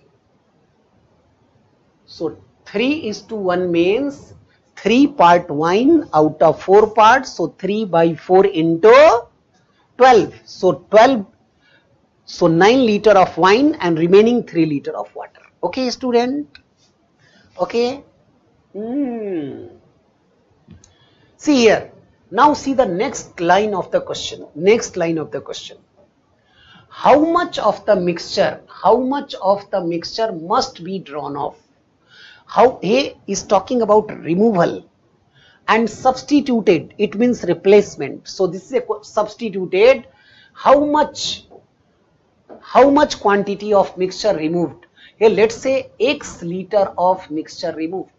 So 3:1 means 3 part wine out of 4 parts. So 3/4 into 12. So 9 liter of wine and remaining 3 liter of water. Okay, student? Okay? See here. Now see the next line of the question. How much of the mixture must be drawn off? How A is talking about removal, and substituted, it means replacement. So this is a substituted. How much quantity of mixture removed? Here let's say x liter of mixture removed,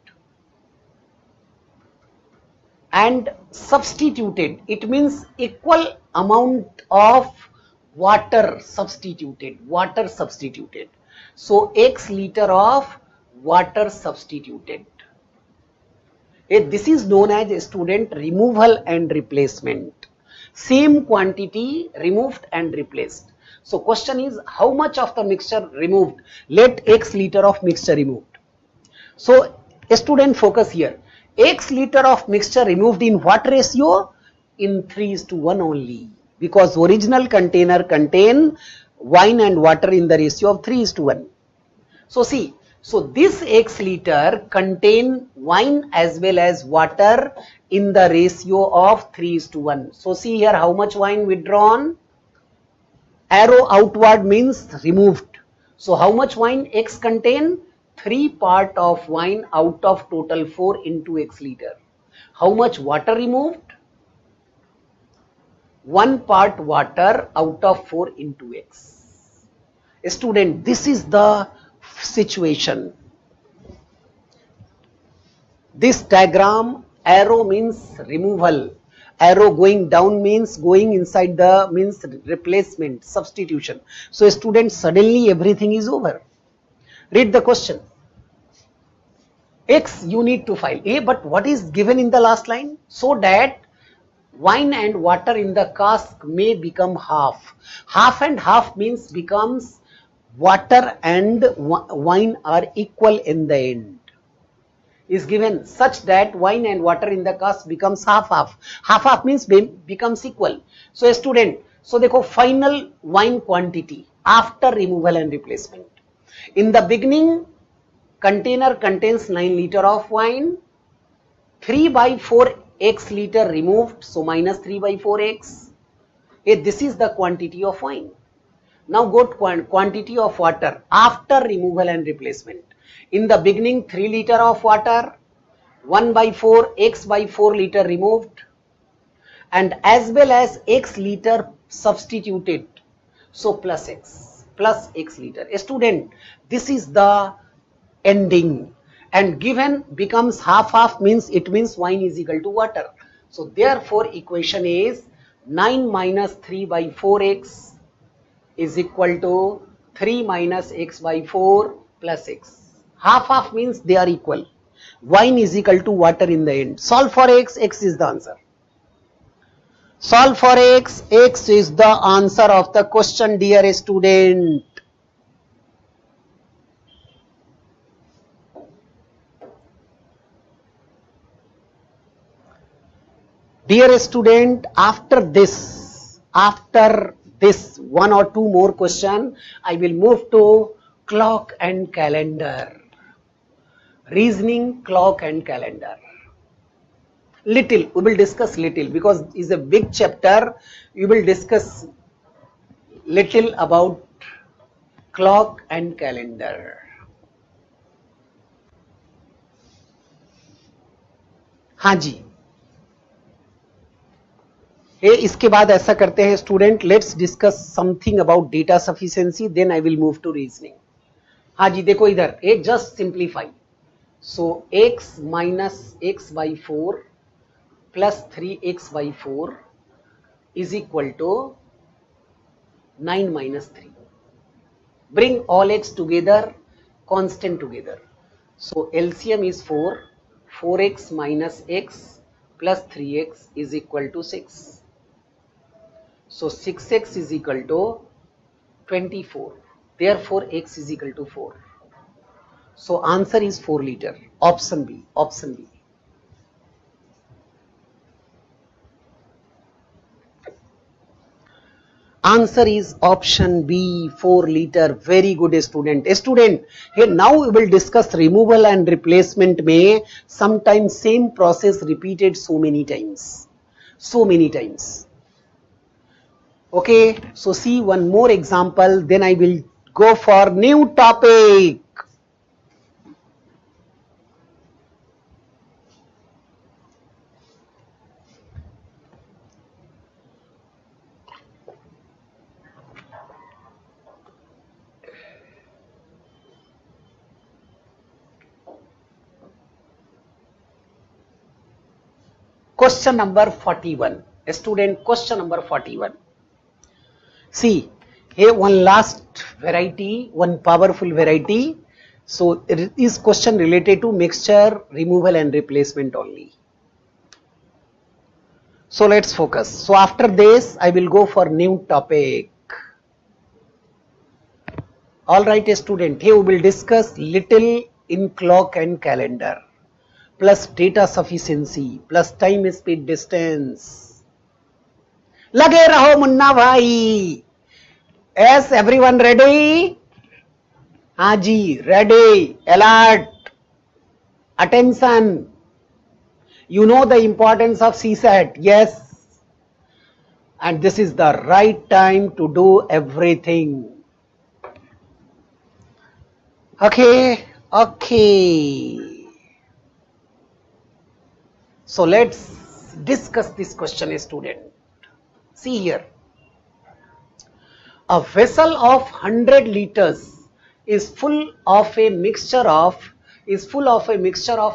and substituted, it means equal amount of water substituted. So x liter of water substituted. This is known as a student removal and replacement. Same quantity removed and replaced. So question is, how much of the mixture removed? Let x liter of mixture removed. So a student, focus here. X liter of mixture removed in what ratio? In 3:1 only, because original container contain wine and water in the ratio of 3:1. So see, So this X liter contain wine as well as water in the ratio of 3:1. So see here how much wine withdrawn. Arrow outward means removed. So how much wine X contain? 3 part of wine out of total 4 into X liter. How much water removed? 1 part water out of 4 into X. Student, this is the situation. This diagram, arrow means removal. Arrow going down means going inside the means replacement, substitution. So students, suddenly everything is over. Read the question. X you need to file. But what is given in the last line? So that wine and water in the cask may become half. Half and half means becomes water and wine are equal in the end. Is given such that wine and water in the cask becomes half-half. Half-half means becomes equal. So a student, so देखो final wine quantity after removal and replacement. In the beginning, container contains 9 liter of wine. 3/4 X liter removed, so minus 3/4 X. This is the quantity of wine. Now go to quantity of water after removal and replacement. In the beginning 3 liter of water, 1/4 X/4 liter removed, and as well as X liter substituted. So plus X liter. A student, this is the ending, and given becomes half-half means it means wine is equal to water. So therefore equation is 9 minus 3/4 X is equal to 3 minus X/4 plus X. Half-half means they are equal. Wine is equal to water in the end. Solve for X, X is the answer. Solve for X, X is the answer of the question, dear student. Dear student, after this one or two more question, I will move to clock and calendar. Reasoning, clock and calendar. Little, we will discuss little because it's a big chapter. We will discuss little about clock and calendar. हाँ जी, इसके बाद ऐसा करते हैं student, let's discuss something about data sufficiency, then I will move to reasoning. हाँ जी, देखो इधर ये just simplify. So x minus x/4 plus 3x/4 is equal to 9 minus 3. Bring all x together, constant together. So LCM is 4. 4x minus x plus 3x is equal to 6. So 6x is equal to 24. Therefore x is equal to 4. So answer is 4 liter. Option B. Option B. Answer is option B, 4 liter. Very good student. Student, here now we will discuss removal and replacement. May sometimes same process repeated so many times. So many times. Okay, so see one more example, then I will go for new topic. Question number 41. Student, question number 41. See, here one last variety, one powerful variety. So it is question related to mixture, removal and replacement only. So let's focus. So after this, I will go for new topic. Alright student, here we will discuss little in clock and calendar, plus data sufficiency, plus time, speed, distance. लगे रहो मुन्ना भाई. Yes, everyone ready? Aji, ready, alert, attention. You know the importance of CSAT, yes. And this is the right time to do everything. Okay, okay. So let's discuss this question, student. See here. A vessel of 100 liters is full of a mixture of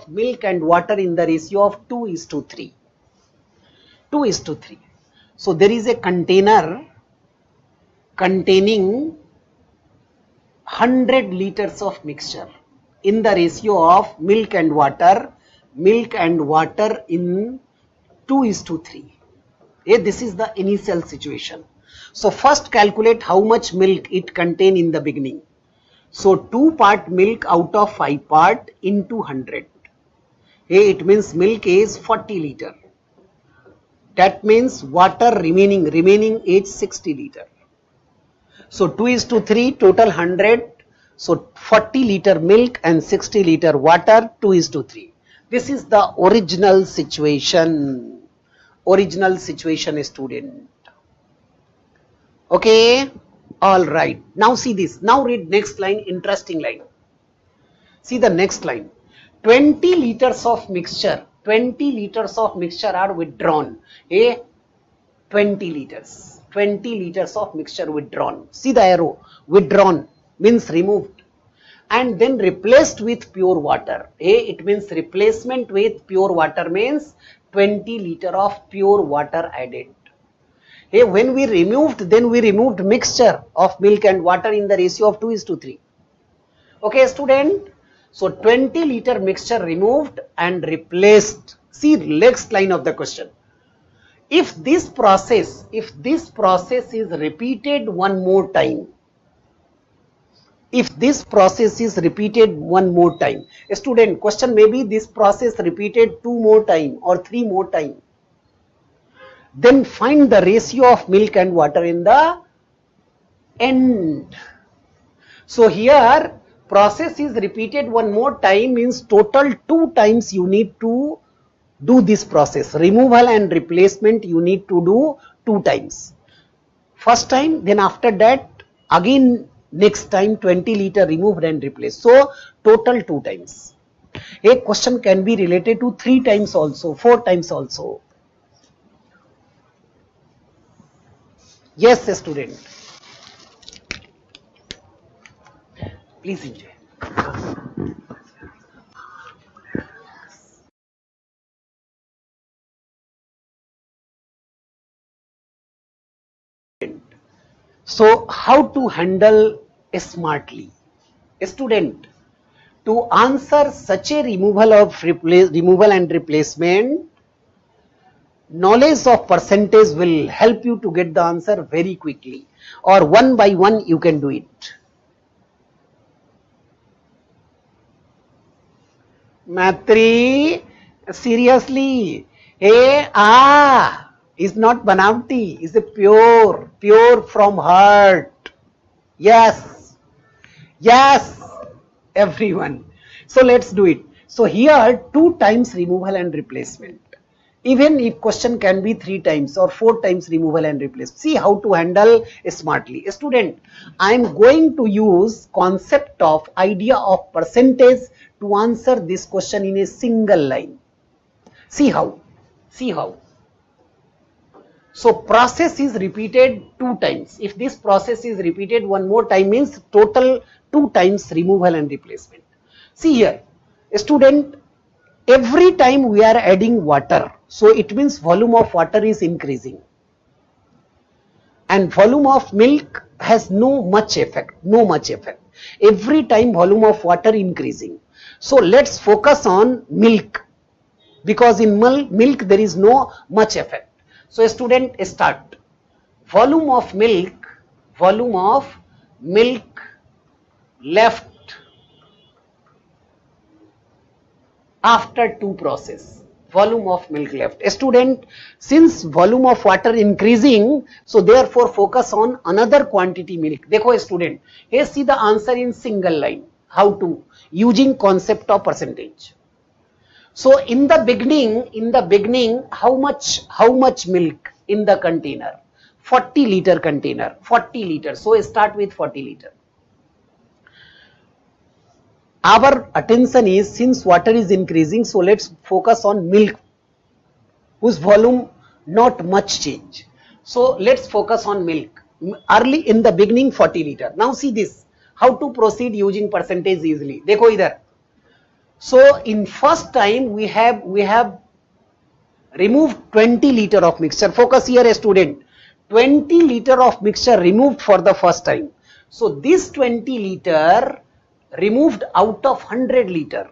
milk and water in the ratio of 2:3. 2:3. So there is a container containing 100 liters of mixture in the ratio of milk and water in 2:3. This is the initial situation. So first calculate how much milk it contain in the beginning. So 2 part milk out of 5 part into 100. It means milk is 40 liter. That means water remaining is 60 liter. So 2:3, total 100. So 40 liter milk and 60 liter water, 2:3. This is the original situation. Original situation, student. Okay, all right. Now see this. Now read next line, interesting line. See the next line. 20 liters of mixture. 20 liters of mixture are withdrawn. 20 liters. 20 liters of mixture withdrawn. See the arrow. Withdrawn means removed. And then replaced with pure water. It means replacement with pure water means 20 liter of pure water added. When we removed, then we removed mixture of milk and water in the ratio of 2:3. Okay, student. So 20 liter mixture removed and replaced. See next line of the question. If this process is repeated one more time, student, question may be this process repeated 2 more time or 3 more time. Then find the ratio of milk and water in the end. So here process is repeated one more time means total 2 times you need to do this process. Removal and replacement you need to do 2 times. First time, then after that again next time 20 liter removed and replaced. So total 2 times. A question can be related to 3 times also, 4 times also. Yes, student. Please enjoy. So how to handle smartly? Student, to answer such a removal and replacement, knowledge of percentage will help you to get the answer very quickly, or one by one you can do it. Matri, seriously, is not banavti, is a pure from heart. Yes, everyone. So let's do it. So here 2 times removal and replacement. Even if question can be 3 times or 4 times removal and replace. See how to handle smartly. Student, I am going to use concept of idea of percentage to answer this question in a single line. See how. So process is repeated 2 times. If this process is repeated one more time means total 2 times removal and replacement. See here, student, every time we are adding water, so it means volume of water is increasing, and volume of milk has no much effect. Every time volume of water increasing. So let's focus on milk, because in milk there is no much effect. So student, start. Volume of milk left after 2 process. volume of milk left. A student, since volume of water increasing, so therefore focus on another quantity milk. Dekho student, here see the answer in single line. How to? Using concept of percentage. So in the beginning, how much milk in the container? 40 liter container, 40 liter. So start with 40 liter. Our attention is, since water is increasing, so let's focus on milk whose volume not much change. So let's focus on milk. Early in the beginning 40 liter. Now see this, how to proceed using percentage easily. Dekho idhar. So in first time we have removed 20 liter of mixture. Focus here, a student. 20 liter of mixture removed for the first time. So this 20 liter removed out of 100 liter.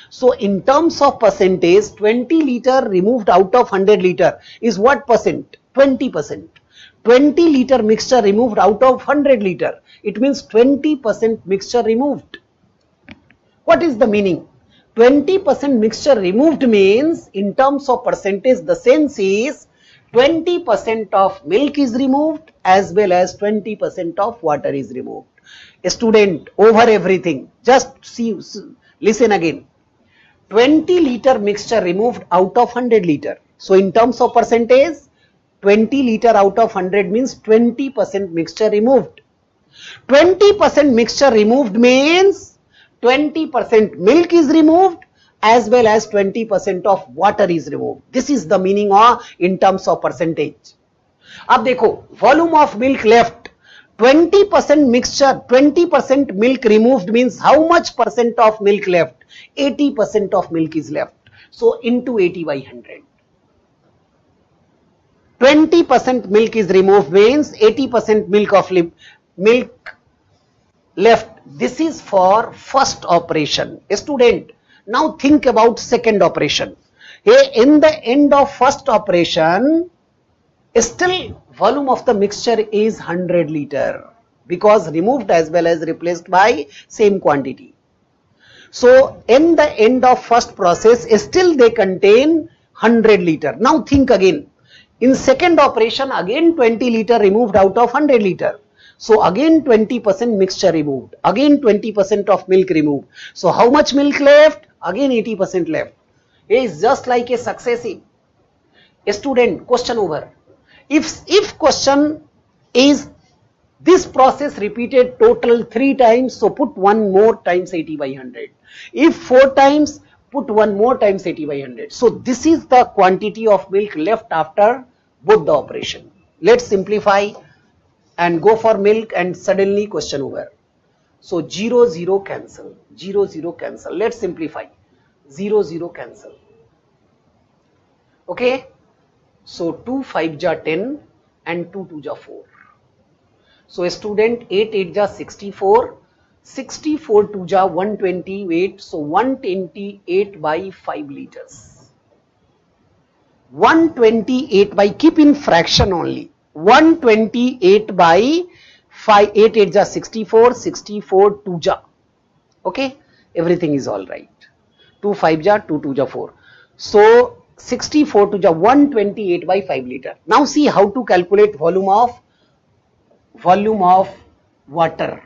So in terms of percentage, 20 liter removed out of 100 liter is what percent? 20%. 20 liter mixture removed out of 100 liter. It means 20% mixture removed. What is the meaning? 20% mixture removed means, in terms of percentage, the sense is 20% of milk is removed as well as 20% of water is removed. A student, over everything, just see, listen again. 20 liter mixture removed out of 100 liter. So in terms of percentage, 20 liter out of 100 means 20% mixture removed. 20% mixture removed means 20% milk is removed as well as 20% of water is removed. This is the meaning of in terms of percentage. Ab dekho, volume of milk left, 20% mixture, 20% milk removed means how much percent of milk left? 80% of milk is left. So into 80 by 100. 20% milk is removed means 80% milk left. This is for first operation. A student, now think about second operation. Here in the end of first operation, still volume of the mixture is 100 liter because removed as well as replaced by same quantity. So in the end of first process, still they contain 100 liter. Now think again. In second operation, again 20 liter removed out of 100 liter. So again 20% mixture removed. Again 20% of milk removed. So how much milk left? Again 80% left. It is just like a successive. A student, question over. If question is this process repeated total 3 times, so put 1 more times 80 by 100. If 4 times, put 1 more times 80 by 100. So this is the quantity of milk left after both the operation. Let's simplify and go for milk and suddenly question over. So 0, 0 cancel, 0, 0 cancel. Let's simplify. 0, 0 cancel. Okay. So 2 5 ja 10 and 2 2 ja 4. So a student, 8 8 ja 64, 64 2 ja 128. So 128 by 5 liters. 128 by, keep in fraction only. 128 by 5, 8 8 ja 64, 64 2 ja. Okay, everything is all right. 2 5 ja 2 2 ja 4. So 64 to the 128 by 5 liter. Now see how to calculate volume of water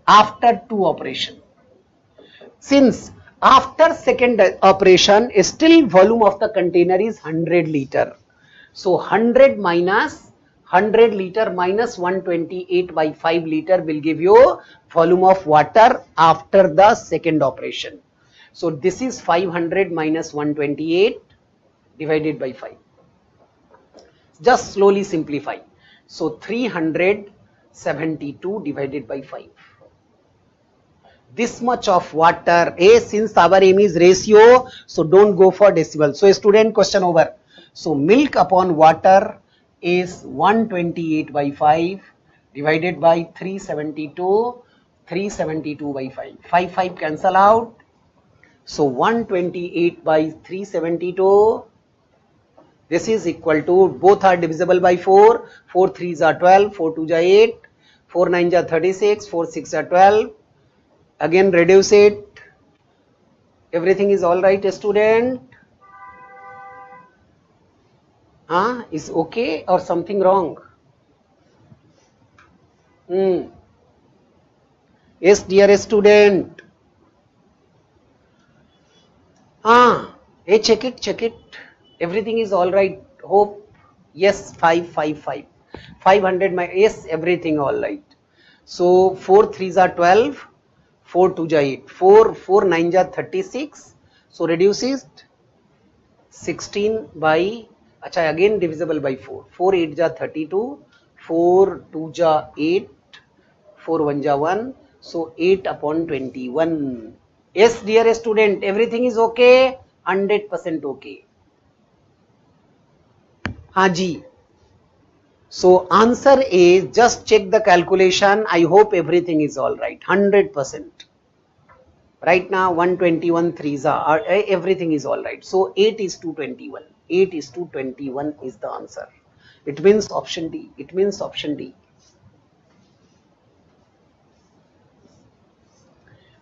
after 2 operation. Since after second operation, still volume of the container is 100 liter. So 100 minus 100 liter minus 128 by 5 liter will give you volume of water after the second operation. So this is 500 minus 128 divided by 5. Just slowly simplify. So 372 divided by 5. This much of water. Since our aim is ratio, so don't go for decimal. So student, question over. So milk upon water is 128 by 5 divided by 372. 372 by 5. 5 5 cancel out. So 128 by 372. This is equal to, both are divisible by 4. 4 3s are 12, 4 2s are 8, 4 9s are 36, 4 6 are 12. Again reduce it. Everything is all right, student. Is okay or something wrong? Yes, dear student. Hey, check it. Everything is all right. Hope. Yes, 555. 500. Yes, everything all right. So 4 3s are 12. 4 2s are 8. 4 9s are 36. So reduce it. 16 by. Acha, again divisible by 4. 4 8s are 32. 4 2s are 8. 4 1s are 1. So 8 upon 21. Yes, dear student, everything is okay. 100% okay. Haji. So answer is, just check the calculation. I hope everything is all right. 100%. Right now 121 3s are everything is all right. So 8 is to 21. 8 is to 21 is the answer. It means option D. It means option D.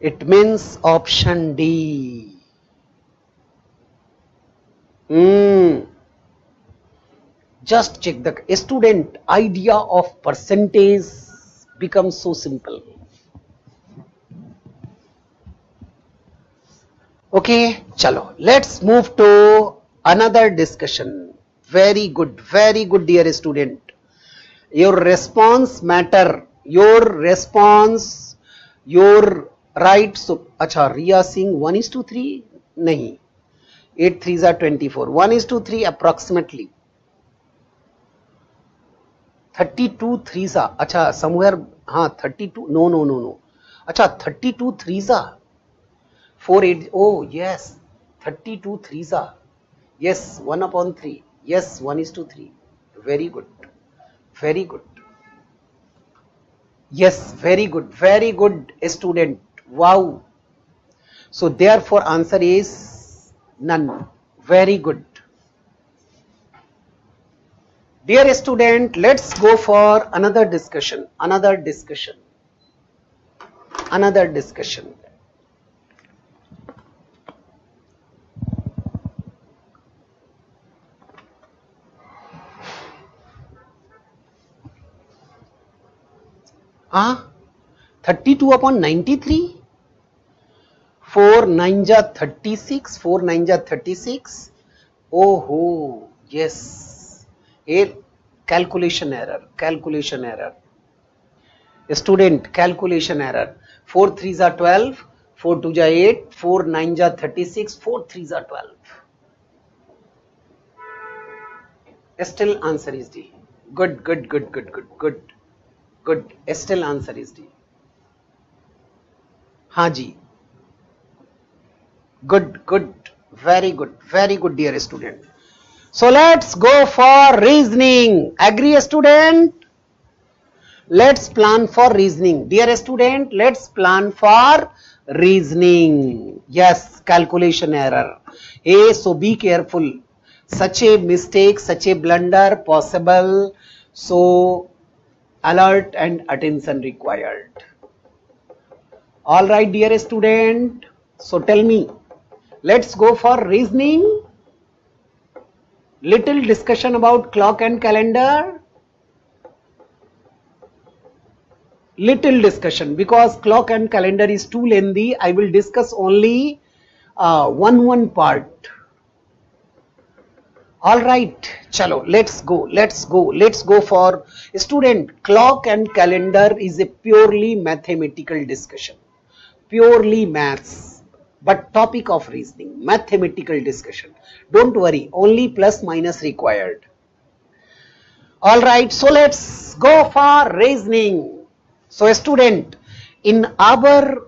It means option D. Just check the student, idea of percentage becomes so simple. Okay, chalo, let's move to another discussion. Very good, dear student. Your response matter. Your response, your right. So, acha, Riya Singh 1:3? Nahi. 8 3s are 24. 1:3 approximately. 32 3s are. Acha, somewhere, 32. No. Acha, 32 3s are. 4 8. Oh, yes. 32 3s are. Yes, 1 upon 3. Yes, 1:3. Very good. Very good. Yes, very good student. Wow. So therefore answer is none. Very good. Dear student, let's go for another discussion. 32 upon 93. 4 9s are 36. 4 9s are 36. Oh, yes. A calculation error. Student, calculation error. 4 3s are 12. 4 2s are 8. 4 9s are 36. 4 3s are 12. Still answer is D. Good. Still answer is D. Haji. Good. Very good, dear student. So let's go for reasoning. Agree, student? Let's plan for reasoning. Dear student, let's plan for reasoning. Yes, calculation error. So be careful. Such a mistake, such a blunder possible. So alert and attention required. All right, dear student. So tell me, let's go for reasoning. Little discussion about clock and calendar. Little discussion, because clock and calendar is too lengthy. I will discuss only one part. All right, chalo, let's go for student. Clock and calendar is a purely mathematical discussion, purely maths, but topic of reasoning, mathematical discussion. Don't worry, only plus minus required. All right, so let's go for reasoning. So student, in our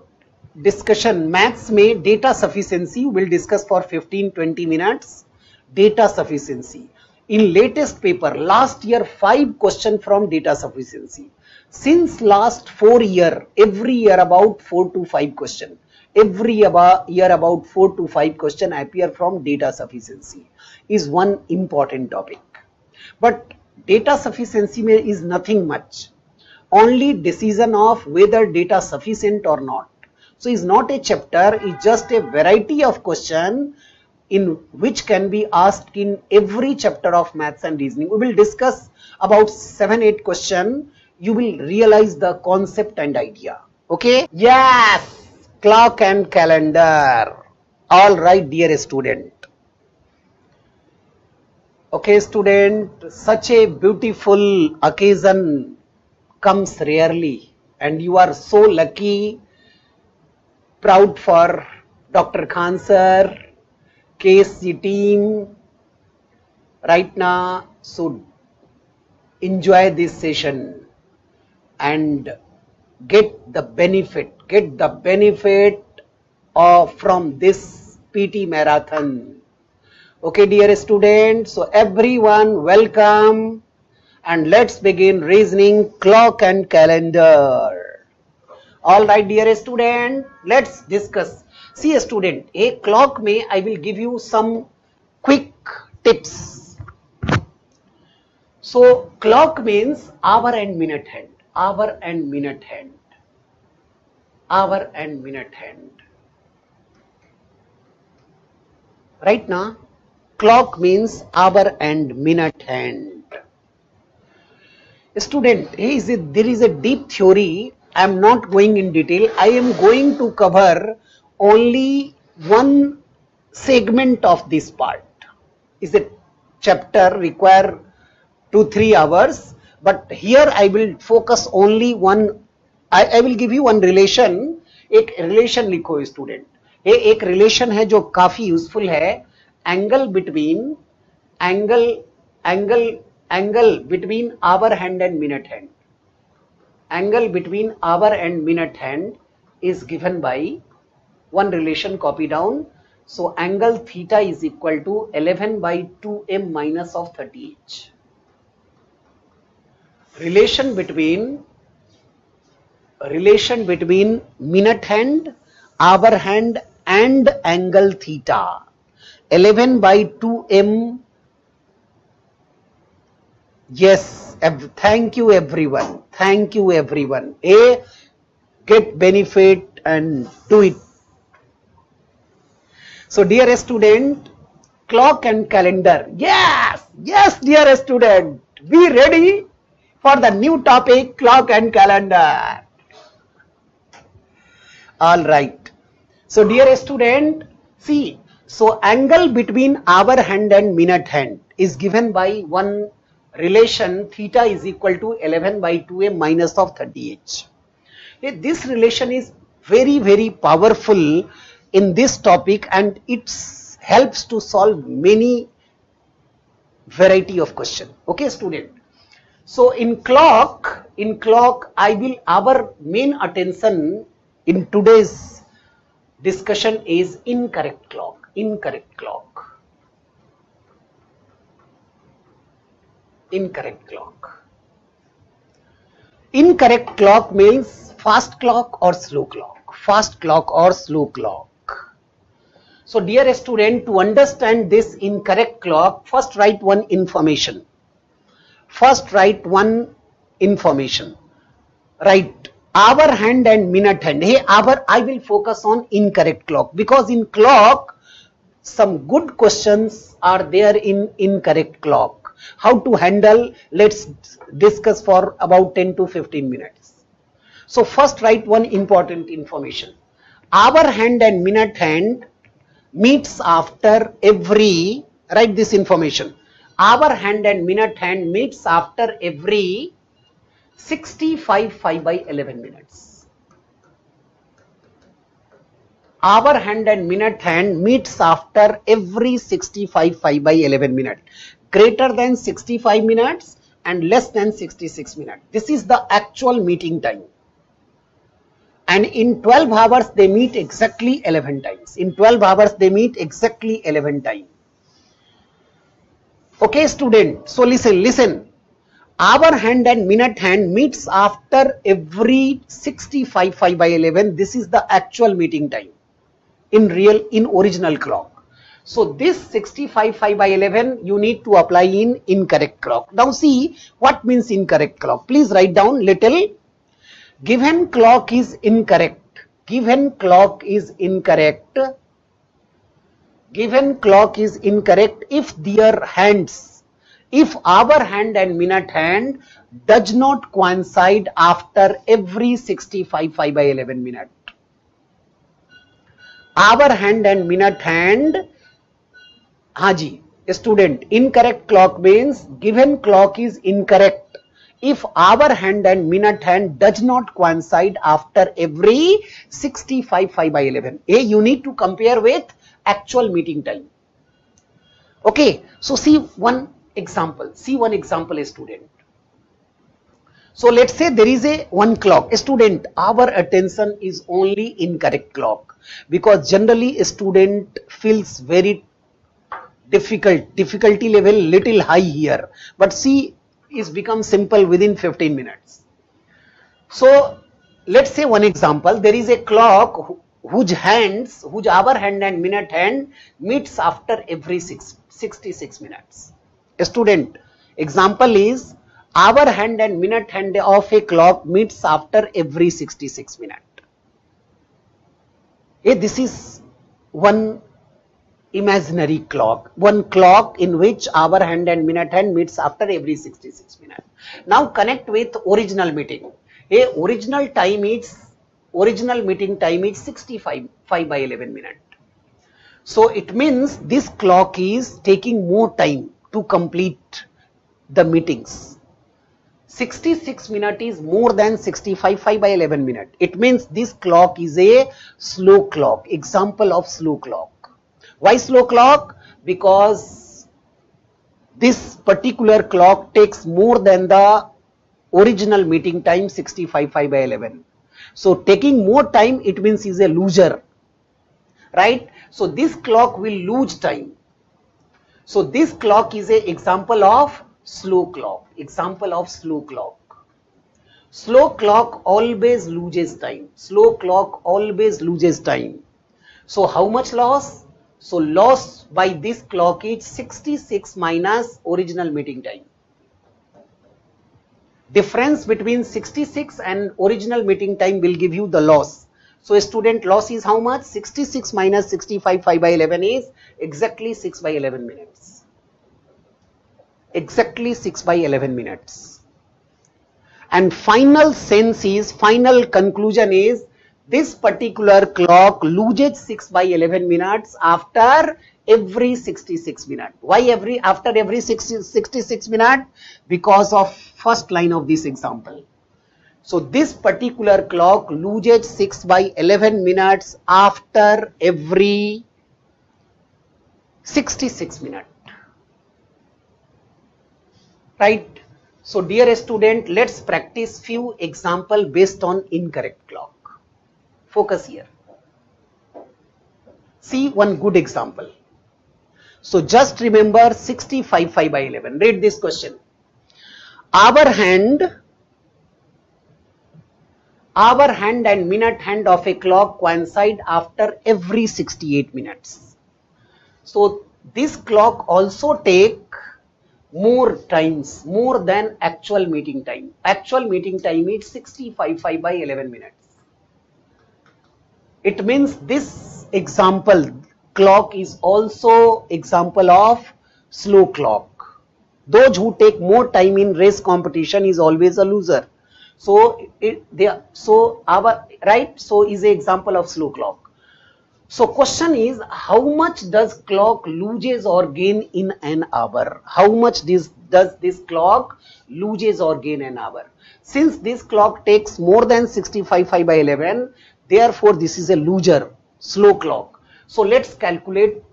discussion maths में data sufficiency will discuss for 15-20 minutes. Data sufficiency. In latest paper, last year 5 question from data sufficiency. Since last 4 year, every year about 4 to 5 question. Every year about 4 to 5 question appear from data sufficiency. Is one important topic. But data sufficiency में is nothing much. Only decision of whether data sufficient or not. So it's not a chapter, it's just a variety of question in which can be asked in every chapter of maths and reasoning. We will discuss about 7-8 questions. You will realize the concept and idea. Okay? Yes! Clock and calendar. All right, dear student. Okay, student, such a beautiful occasion comes rarely, and you are so lucky, proud for Dr. Khan sir, KSG team right now. So enjoy this session and get the benefit from this PT marathon. Okay, dear students, so everyone welcome, and let's begin reasoning, clock and calendar. All right, dear student, let's discuss. See, student, a clock may I will give you some quick tips. So clock means hour and minute hand, hour and minute hand, hour and minute hand. Right now, clock means hour and minute hand. Student, there is a deep theory. I am not going in detail. I am going to cover only one segment of this part. Is a chapter require 2-3 hours, but here I will focus only one. I will give you one relation. एक relation लिखो student. ये एक relation है जो काफी useful है. Angle between hour hand and minute hand. Angle between hour and minute hand is given by one relation, copy down. So angle theta is equal to 11 by 2m minus of 30h. Relation between minute hand, hour hand and angle theta. 11 by 2m. Yes, thank you everyone. Thank you everyone. Get benefit and do it. So dear student, clock and calendar. Yes, dear student. Be ready for the new topic, clock and calendar. All right. So dear student, see. So angle between hour hand and minute hand is given by one relation, theta is equal to 11 by 2m minus of 30h. This relation is very, very powerful in this topic, and it helps to solve many variety of question. Okay, student. So in clock, our main attention in today's discussion is incorrect clock. Incorrect clock. Incorrect clock. Incorrect clock means fast clock or slow clock. Fast clock or slow clock. So dear student, to understand this incorrect clock, first write one information. Right. Hour hand and minute hand. Hey, I will focus on incorrect clock, because in clock some good questions are there in incorrect clock. How to handle? Let's discuss for about 10 to 15 minutes. So first write one important information. Hour hand and minute hand meets after every, write this information. Hour hand and minute hand meets after every 65 5 by 11 minutes. Hour hand and minute hand meets after every 65 5 by 11 minutes. Greater than 65 minutes and less than 66 minutes. This is the actual meeting time. And in 12 hours they meet exactly 11 times. In 12 hours they meet exactly 11 times. Okay, student. So listen. Hour hand and minute hand meets after every 65 5 by 11. This is the actual meeting time in original clock. So this 65 5 by 11 you need to apply in incorrect clock. Now see what means incorrect clock. Please write down little. Given clock is incorrect. Given clock is incorrect. given clock is incorrect if our hand and minute hand does not coincide after every 65 5 by 11 minute. Our hand and minute hand, Haji, student, incorrect clock means given clock is incorrect if our hand and minute hand does not coincide after every 65 5 by 11. You need to compare with actual meeting time. Okay, so see one example, student. So let's say there is one clock. Student, our attention is only incorrect clock, because generally a student feels very difficulty level little high here, but see is become simple within 15 minutes. So let's say one example, there is a clock whose our hand and minute hand meets after every 66 minutes. Student, example is our hand and minute hand of a clock meets after every 66 minutes. This is one imaginary clock, one clock in which our hand and minute hand meets after every 66 minutes. Now connect with original meeting. Original meeting time is 65 5 by 11 minutes. So it means this clock is taking more time to complete the meetings. 66 minutes is more than 65 5 by 11 minutes. It means this clock is a slow clock, example of slow clock. Why slow clock? Because this particular clock takes more than the original meeting time 65 5 by 11. So taking more time, it means is a loser, right? So this clock will lose time. So this clock is a example of slow clock, Slow clock always loses time. So how much loss? So loss by this clock is 66 minus original meeting time. Difference between 66 and original meeting time will give you the loss. So student, loss is how much? 66 minus 65 5 by 11 is exactly 6 by 11 minutes. And final conclusion is this particular clock loses 6 by 11 minutes after every 66 minutes. Why after every 66 minutes? Because of first line of this example. So this particular clock loses 6 by 11 minutes after every 66 minutes. Right? So dear student, let's practice few example based on incorrect clock. Focus here. See one good example. So just remember 65 5 by 11. Read this question. Our hand and minute hand of a clock coincide after every 68 minutes. So this clock also take more than actual meeting time. Actual meeting time is 65 5 by 11 minutes. It means this example clock is also example of slow clock. Those who take more time in race competition is always a loser. So is a example of slow clock. So question is, how much does clock loses or gain in an hour? How much does this clock loses or gain an hour? Since this clock takes more than 65 5 by 11, therefore this is a loser, slow clock. So let's calculate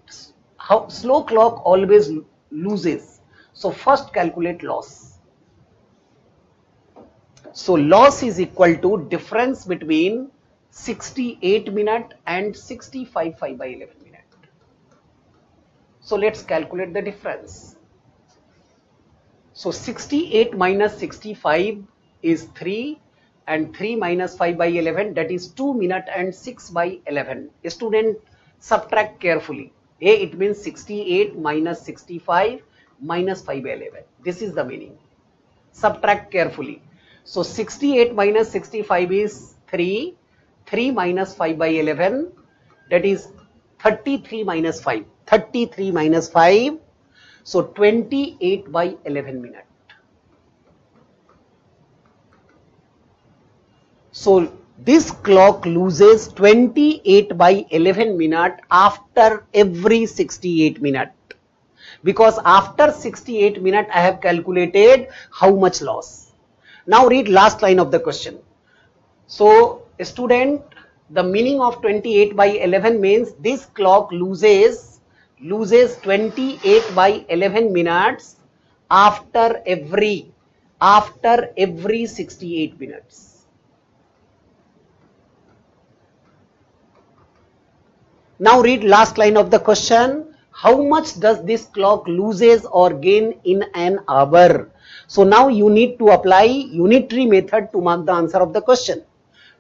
how slow clock always loses. So first calculate loss. So loss is equal to difference between 68 minute and 65 5 by 11 minute. So let's calculate the difference. So 68 minus 65 is 3 and 3 minus 5 by 11, that is 2 minute and 6 by 11. Student, subtract carefully. It means 68 minus 65 minus 5 by 11. This is the meaning. Subtract carefully. So 68 minus 65 is 3. 3 minus 5 by 11, that is 33 minus 5. 33 minus 5. So 28 by 11 minute. So this clock loses 28 by 11 minute after every 68 minute. Because after 68 minute I have calculated how much loss. Now read last line of the question. So student, the meaning of 28 by 11 means this clock loses 28 by 11 minutes after every 68 minutes. Now read last line of the question. How much does this clock loses or gain in an hour? So now you need to apply unitary method to mark the answer of the question.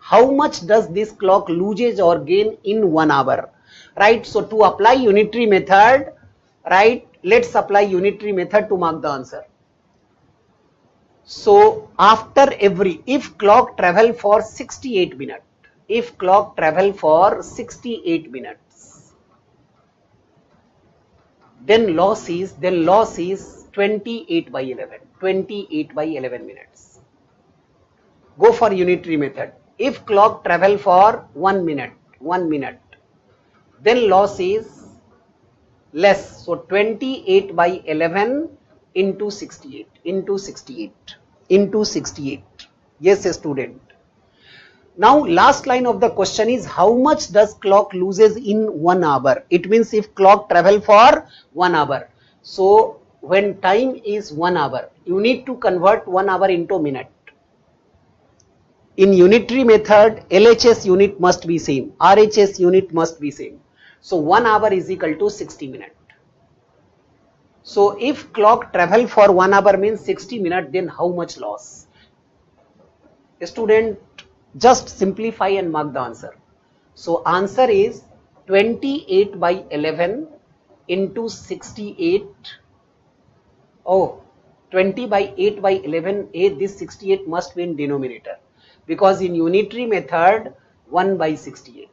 How much does this clock loses or gain in 1 hour? Right. So to apply unitary method, right, let's apply unitary method to mark the answer. So after every, if clock travel for 68 minutes, if clock travel for 68 minutes, then loss is 28 by 11, 28 by 11 minutes. Go for unitary method. If clock travel for 1 minute, then loss is less. So 28 by 11 into 68, into 68. Yes, student. Now last line of the question is how much does clock loses in 1 hour? It means if clock travel for 1 hour. So when time is 1 hour, you need to convert 1 hour into minute. In unitary method, LHS unit must be same, RHS unit must be same. So 1 hour is equal to 60 minutes. So if clock travel for 1 hour means 60 minutes, then how much loss? Student, just simplify and mark the answer. So answer is 28 by 11 into 68. Oh, 20 by 8 by 11. This 68 must be in denominator. Because in unitary method 1 by 68.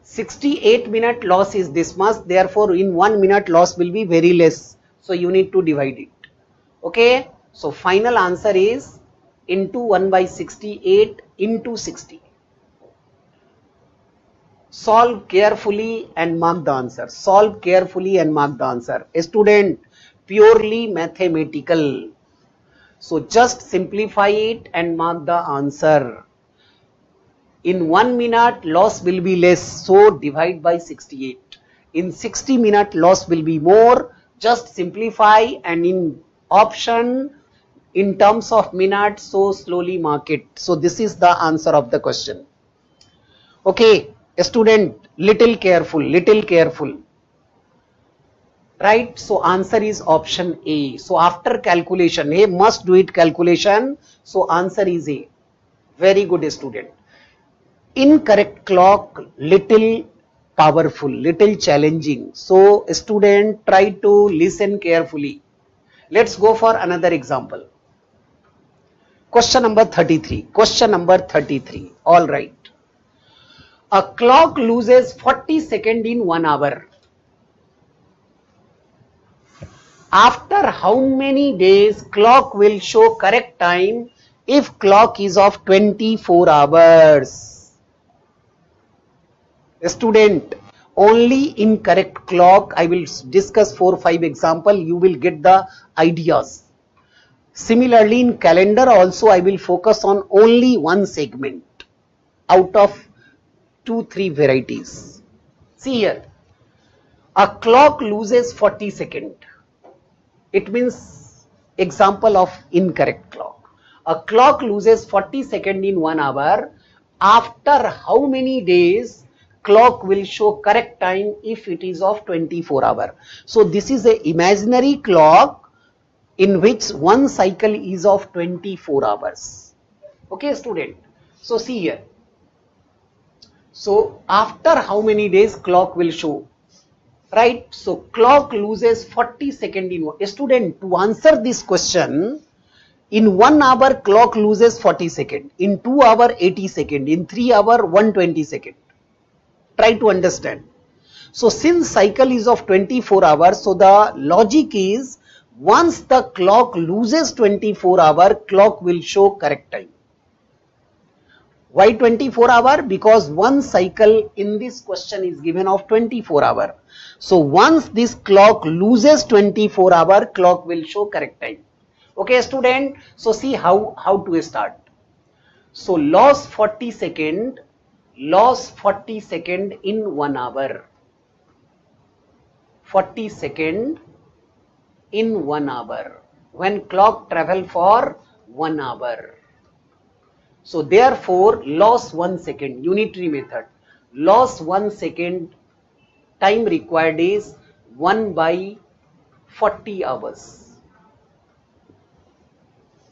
68 minute loss is this much, therefore in 1 minute loss will be very less. So you need to divide it. Okay. So final answer is into 1 by 68 into 60. Solve carefully and mark the answer. Solve carefully and mark the answer. A student, purely mathematical. So just simplify it and mark the answer. In 1 minute loss will be less, so divide by 68. In 60 minute loss will be more, just simplify, and in option in terms of minutes, so slowly mark it. So this is the answer of the question. Okay, student, little careful. Right, so answer is option A. So after calculation, A must do it calculation. So answer is A. Very good, student. Incorrect clock, little powerful, little challenging. So student, try to listen carefully. Let's go for another example. Question number 33. Question number 33. All right. A clock loses 40 seconds in 1 hour. After how many days clock will show correct time if clock is of 24 hours? Student, only in correct clock I will discuss 4 or 5 examples, you will get the ideas. Similarly, in calendar also I will focus on only one segment out of 2-3 varieties. See here, a clock loses 40 seconds. It means example of incorrect clock. A clock loses 40 seconds in 1 hour. After how many days clock will show correct time if it is of 24 hours? So this is a imaginary clock in which one cycle is of 24 hours. Okay, student. So see here. So after how many days clock will show? Right, so clock loses 40 seconds in 1. A student, to answer this question, in 1 hour clock loses 40 seconds, in 2 hours 80 seconds, in 3 hours 120 seconds. Try to understand. So since cycle is of 24 hours, so the logic is once the clock loses 24 hour, clock will show correct time. Why 24 hour? Because one cycle in this question is given of 24 hour. So once this clock loses 24 hour, clock will show correct time. Okay student, so see how to start. So loss 40 second in 1 hour. 40 second in 1 hour when clock travel for 1 hour. So therefore loss 1 second, unitary method, loss 1 second, time required is 1 by 40 hours.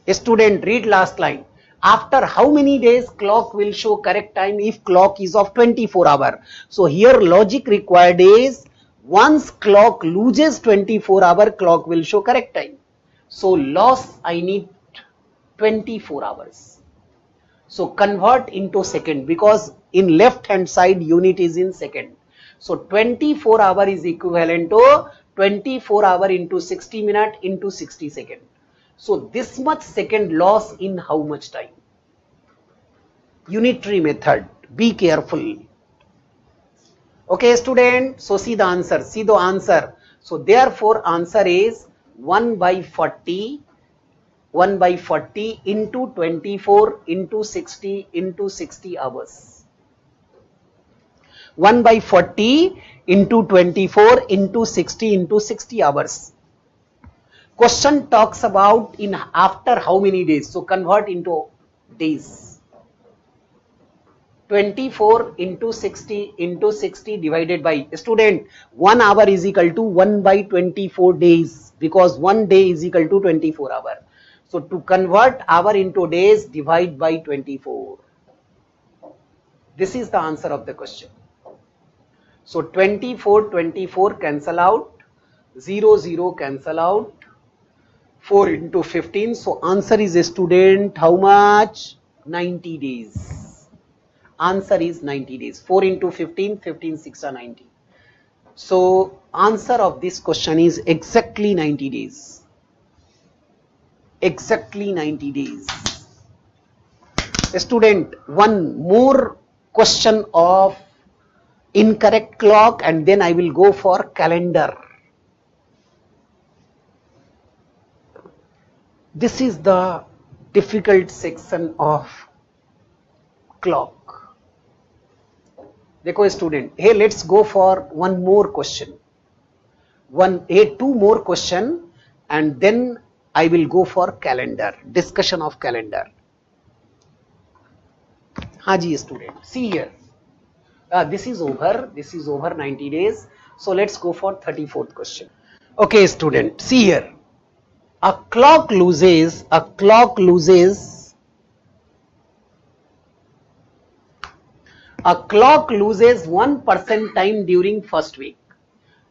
A student, read last line. After how many days clock will show correct time if clock is of 24 hour? So here logic required is once clock loses 24 hour, clock will show correct time. So loss I need 24 hours. So convert into second, because in left hand side unit is in second. So 24 hour is equivalent to 24 hour into 60 minute into 60 second. So this much second loss in how much time? Unitary method, be careful. Okay student, so see the answer, So therefore answer is 1 by 40 into 24 into 60 into 60 hours. 1 by 40 into 24 into 60 into 60 hours. Question talks about in after how many days. So convert into days. 24 into 60 divided by, student, 1 hour is equal to 1 by 24 days, because 1 day is equal to 24 hour. So to convert hour into days, divide by 24. This is the answer of the question. So 24 cancel out, 0 cancel out, 4 into 15. So answer is, a student, how much? 90 days. Answer is 90 days. 4 into 15, 6 are 90. So answer of this question is exactly 90 days. Exactly 90 days. Student, one more question of incorrect clock and then I will go for calendar. This is the difficult section of clock. Dekho student, hey, let's go for one more question. Two more question and then I will go for calendar, discussion of calendar. Haji student, see here. This is over 90 days. So let's go for 34th question. Okay student, see here. A clock loses 1% time during first week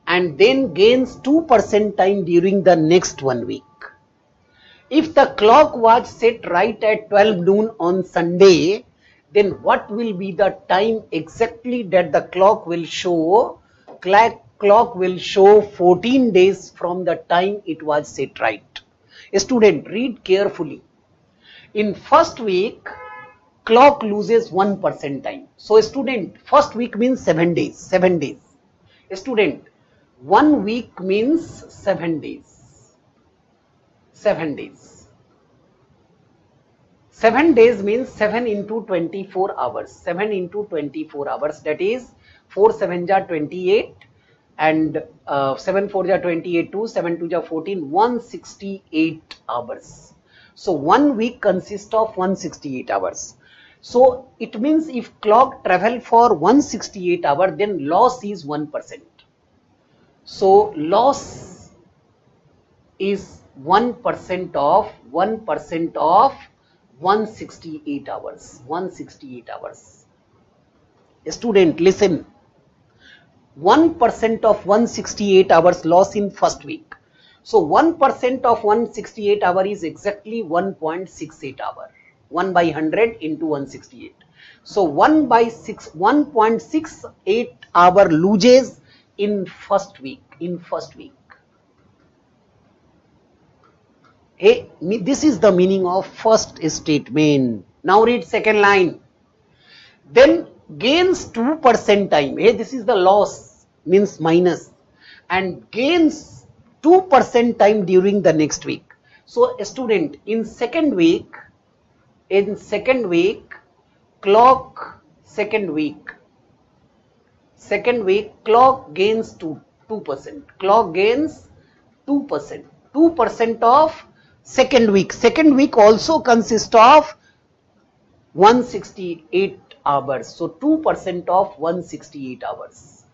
and then gains 2% time during the next 1 week. If the clock was set right at 12 noon on Sunday, then what will be the time exactly that the clock will show? Clock will show 14 days from the time it was set right. Student, read carefully. In first week, clock loses 1% time. So student, first week means 7 days. Student, 1 week means 7 days. 7 days. 7 days means 7 into 24 hours. 7 into 24 hours, that is 4 7 ja 28 and 7 4 ja 28 2, 7 2 ja 14, 168 hours. So 1 week consists of 168 hours. So it means if clock travel for 168 hours, then loss is 1%. So loss is 1% of 168 hours. 168 hours. Student, listen. 1% of 168 hours loss in first week. So 1% of 168 hour is exactly 1.68 hour. 1 by 100 into 168. So 1.68 hour loses in first week. Hey, this is the meaning of first statement. Now read second line. Then gains 2% time. Hey, this is the loss, means minus, and gains 2% time during the next week. So a student in second week, clock second week clock gains 2%. Clock gains 2%. 2% of second week. Second week also consists of 168 hours. So 2% of 168 hours.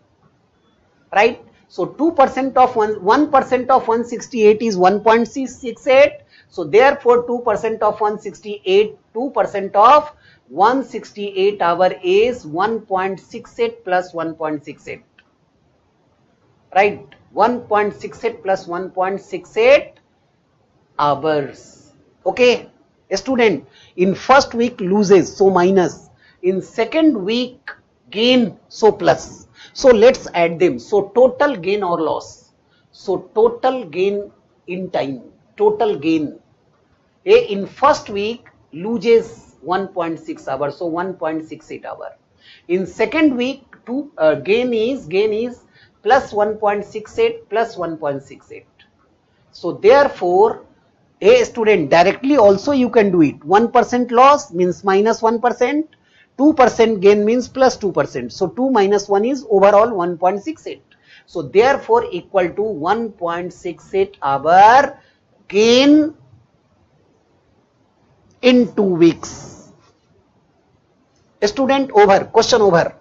Right? So 2% of 1% of 168 is 1.668. So therefore 2% of 168, 2% of 168 hour is 1.68 plus 1.68. Right? 1.68 plus 1.68 hours. Okay? A student in first week loses, so minus. In second week gain, so plus. So let's add them. So total gain or loss. So total gain in time. Total gain. In first week loses 1.6 hours. So 1.68 hour. In second week gain is plus 1.68 plus 1.68. So therefore, a student directly also you can do it. 1% loss means minus 1%. 2% gain means plus 2%. So 2 minus 1 is overall 1.68. So therefore equal to 1.68 hour gain in 2 weeks. Student over. Question over.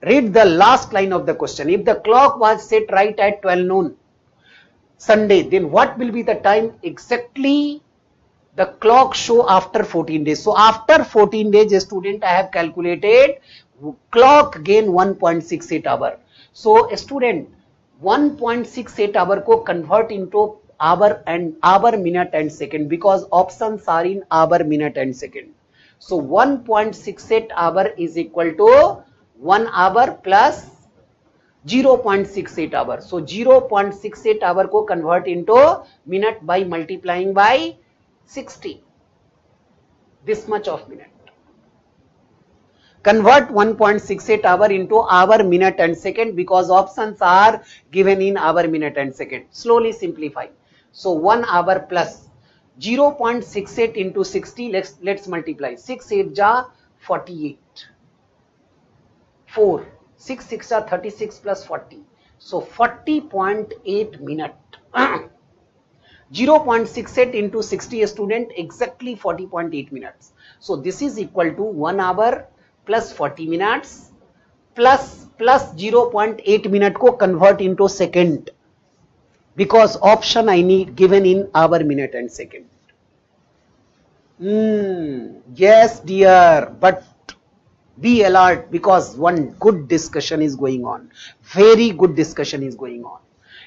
Read the last line of the question. If the clock was set right at 12 noon Sunday, then what will be the time exactly the clock show after 14 days? So after 14 days, a student, I have calculated clock gain 1.68 hour. So a student 1.68 hour ko convert into hour, minute and second, because options are in hour, minute and second. So 1.68 hour is equal to 1 hour plus 0.68 hour. So 0.68 hour ko convert into minute by multiplying by 60. This much of minute. Convert 1.68 hour into hour, minute and second, because options are given in hour, minute and second. Slowly simplify. So 1 hour plus 0.68 into 60. Let's multiply. 6 8 ja 48. 4 6 6 are 36 plus 40. So 40.8 minute. 0.68 into 60 student, exactly 40.8 minutes. So this is equal to 1 hour plus 40 minutes plus 0.8 minute ko convert into second, because option I need given in hour, minute and second. Yes dear, but be alert, because one good discussion is going on. Very good discussion is going on.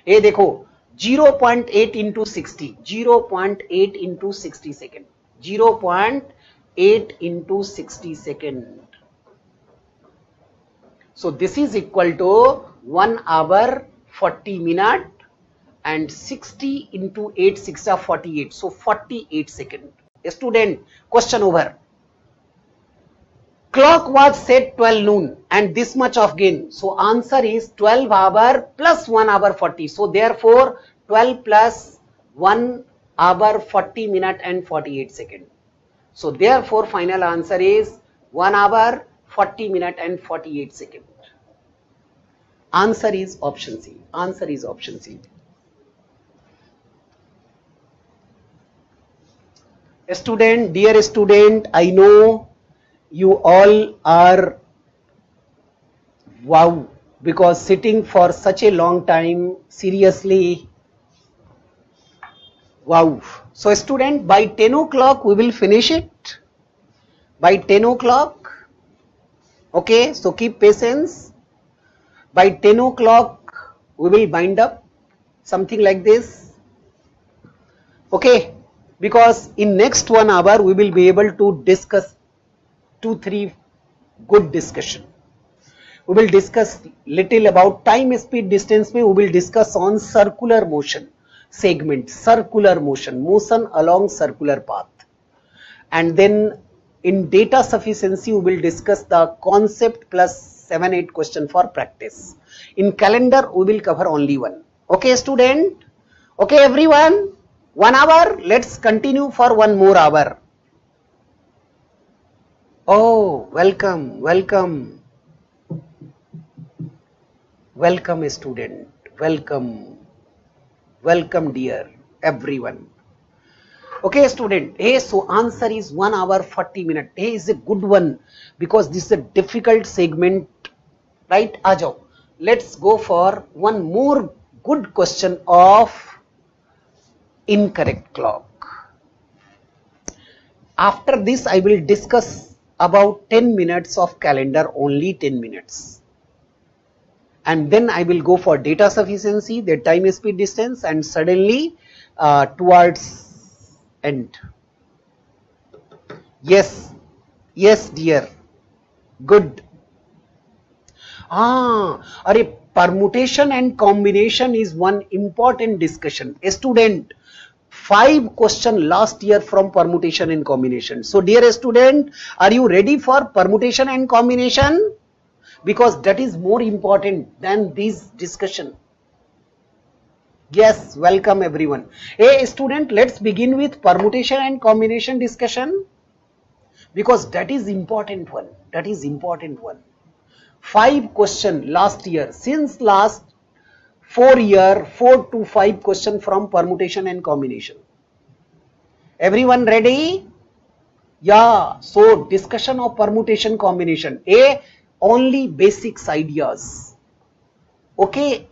Hey, dekho, 0.8 into 60. 0.8 into 60 second. 0.8 into 60 second. So this is equal to 1 hour 40 minute and 60 into 8 6 are 48. So 48 second. Student, question over. Clock was set 12 noon and this much of gain. So answer is 12 hour plus 1 hour 40. So therefore 12 plus 1 hour 40 minute and 48 second. So therefore final answer is 1 hour 40 minute and 48 second. Answer is option C. Answer is option C. Student, dear student, I know you all are wow, because sitting for such a long time, seriously, wow. So student, by 10 o'clock we will finish it. By 10 o'clock, okay, so keep patience. By 10 o'clock we will bind up, something like this, okay, because in next 1 hour we will be able to discuss 2-3 good discussion. we will discuss little about time, speed, distance. We will discuss on circular motion segment, circular motion, motion along circular path. And then in data sufficiency, we will discuss the concept plus 7-8 question for practice. In calendar, we will cover only one. Okay, student? Okay, everyone? 1 hour. Let's continue for one more hour. Oh, welcome, welcome. Welcome, student. Welcome. Welcome, dear everyone. Okay, student. Hey, so answer is 1 hour 40 minutes. Hey, is a good one because this is a difficult segment, right? Ajo. Let's go for one more good question of incorrect clock. After this, I will discuss about 10 minutes of calendar, only 10 minutes. And then I will go for data sufficiency, the time, speed, distance, and suddenly towards end. Yes, yes, dear. Good. Permutation and combination is one important discussion. A student, 5 questions last year from permutation and combination. So, dear student, are you ready for permutation and combination? Because that is more important than this discussion. Yes, welcome everyone. Hey student, let's begin with permutation and combination discussion because that is important one. That is important one. 5 questions last year, since last 4 year, 4 to 5 questions from permutation and combination. Everyone ready? Yeah, so discussion of permutation combination. Only basics ideas. Okay,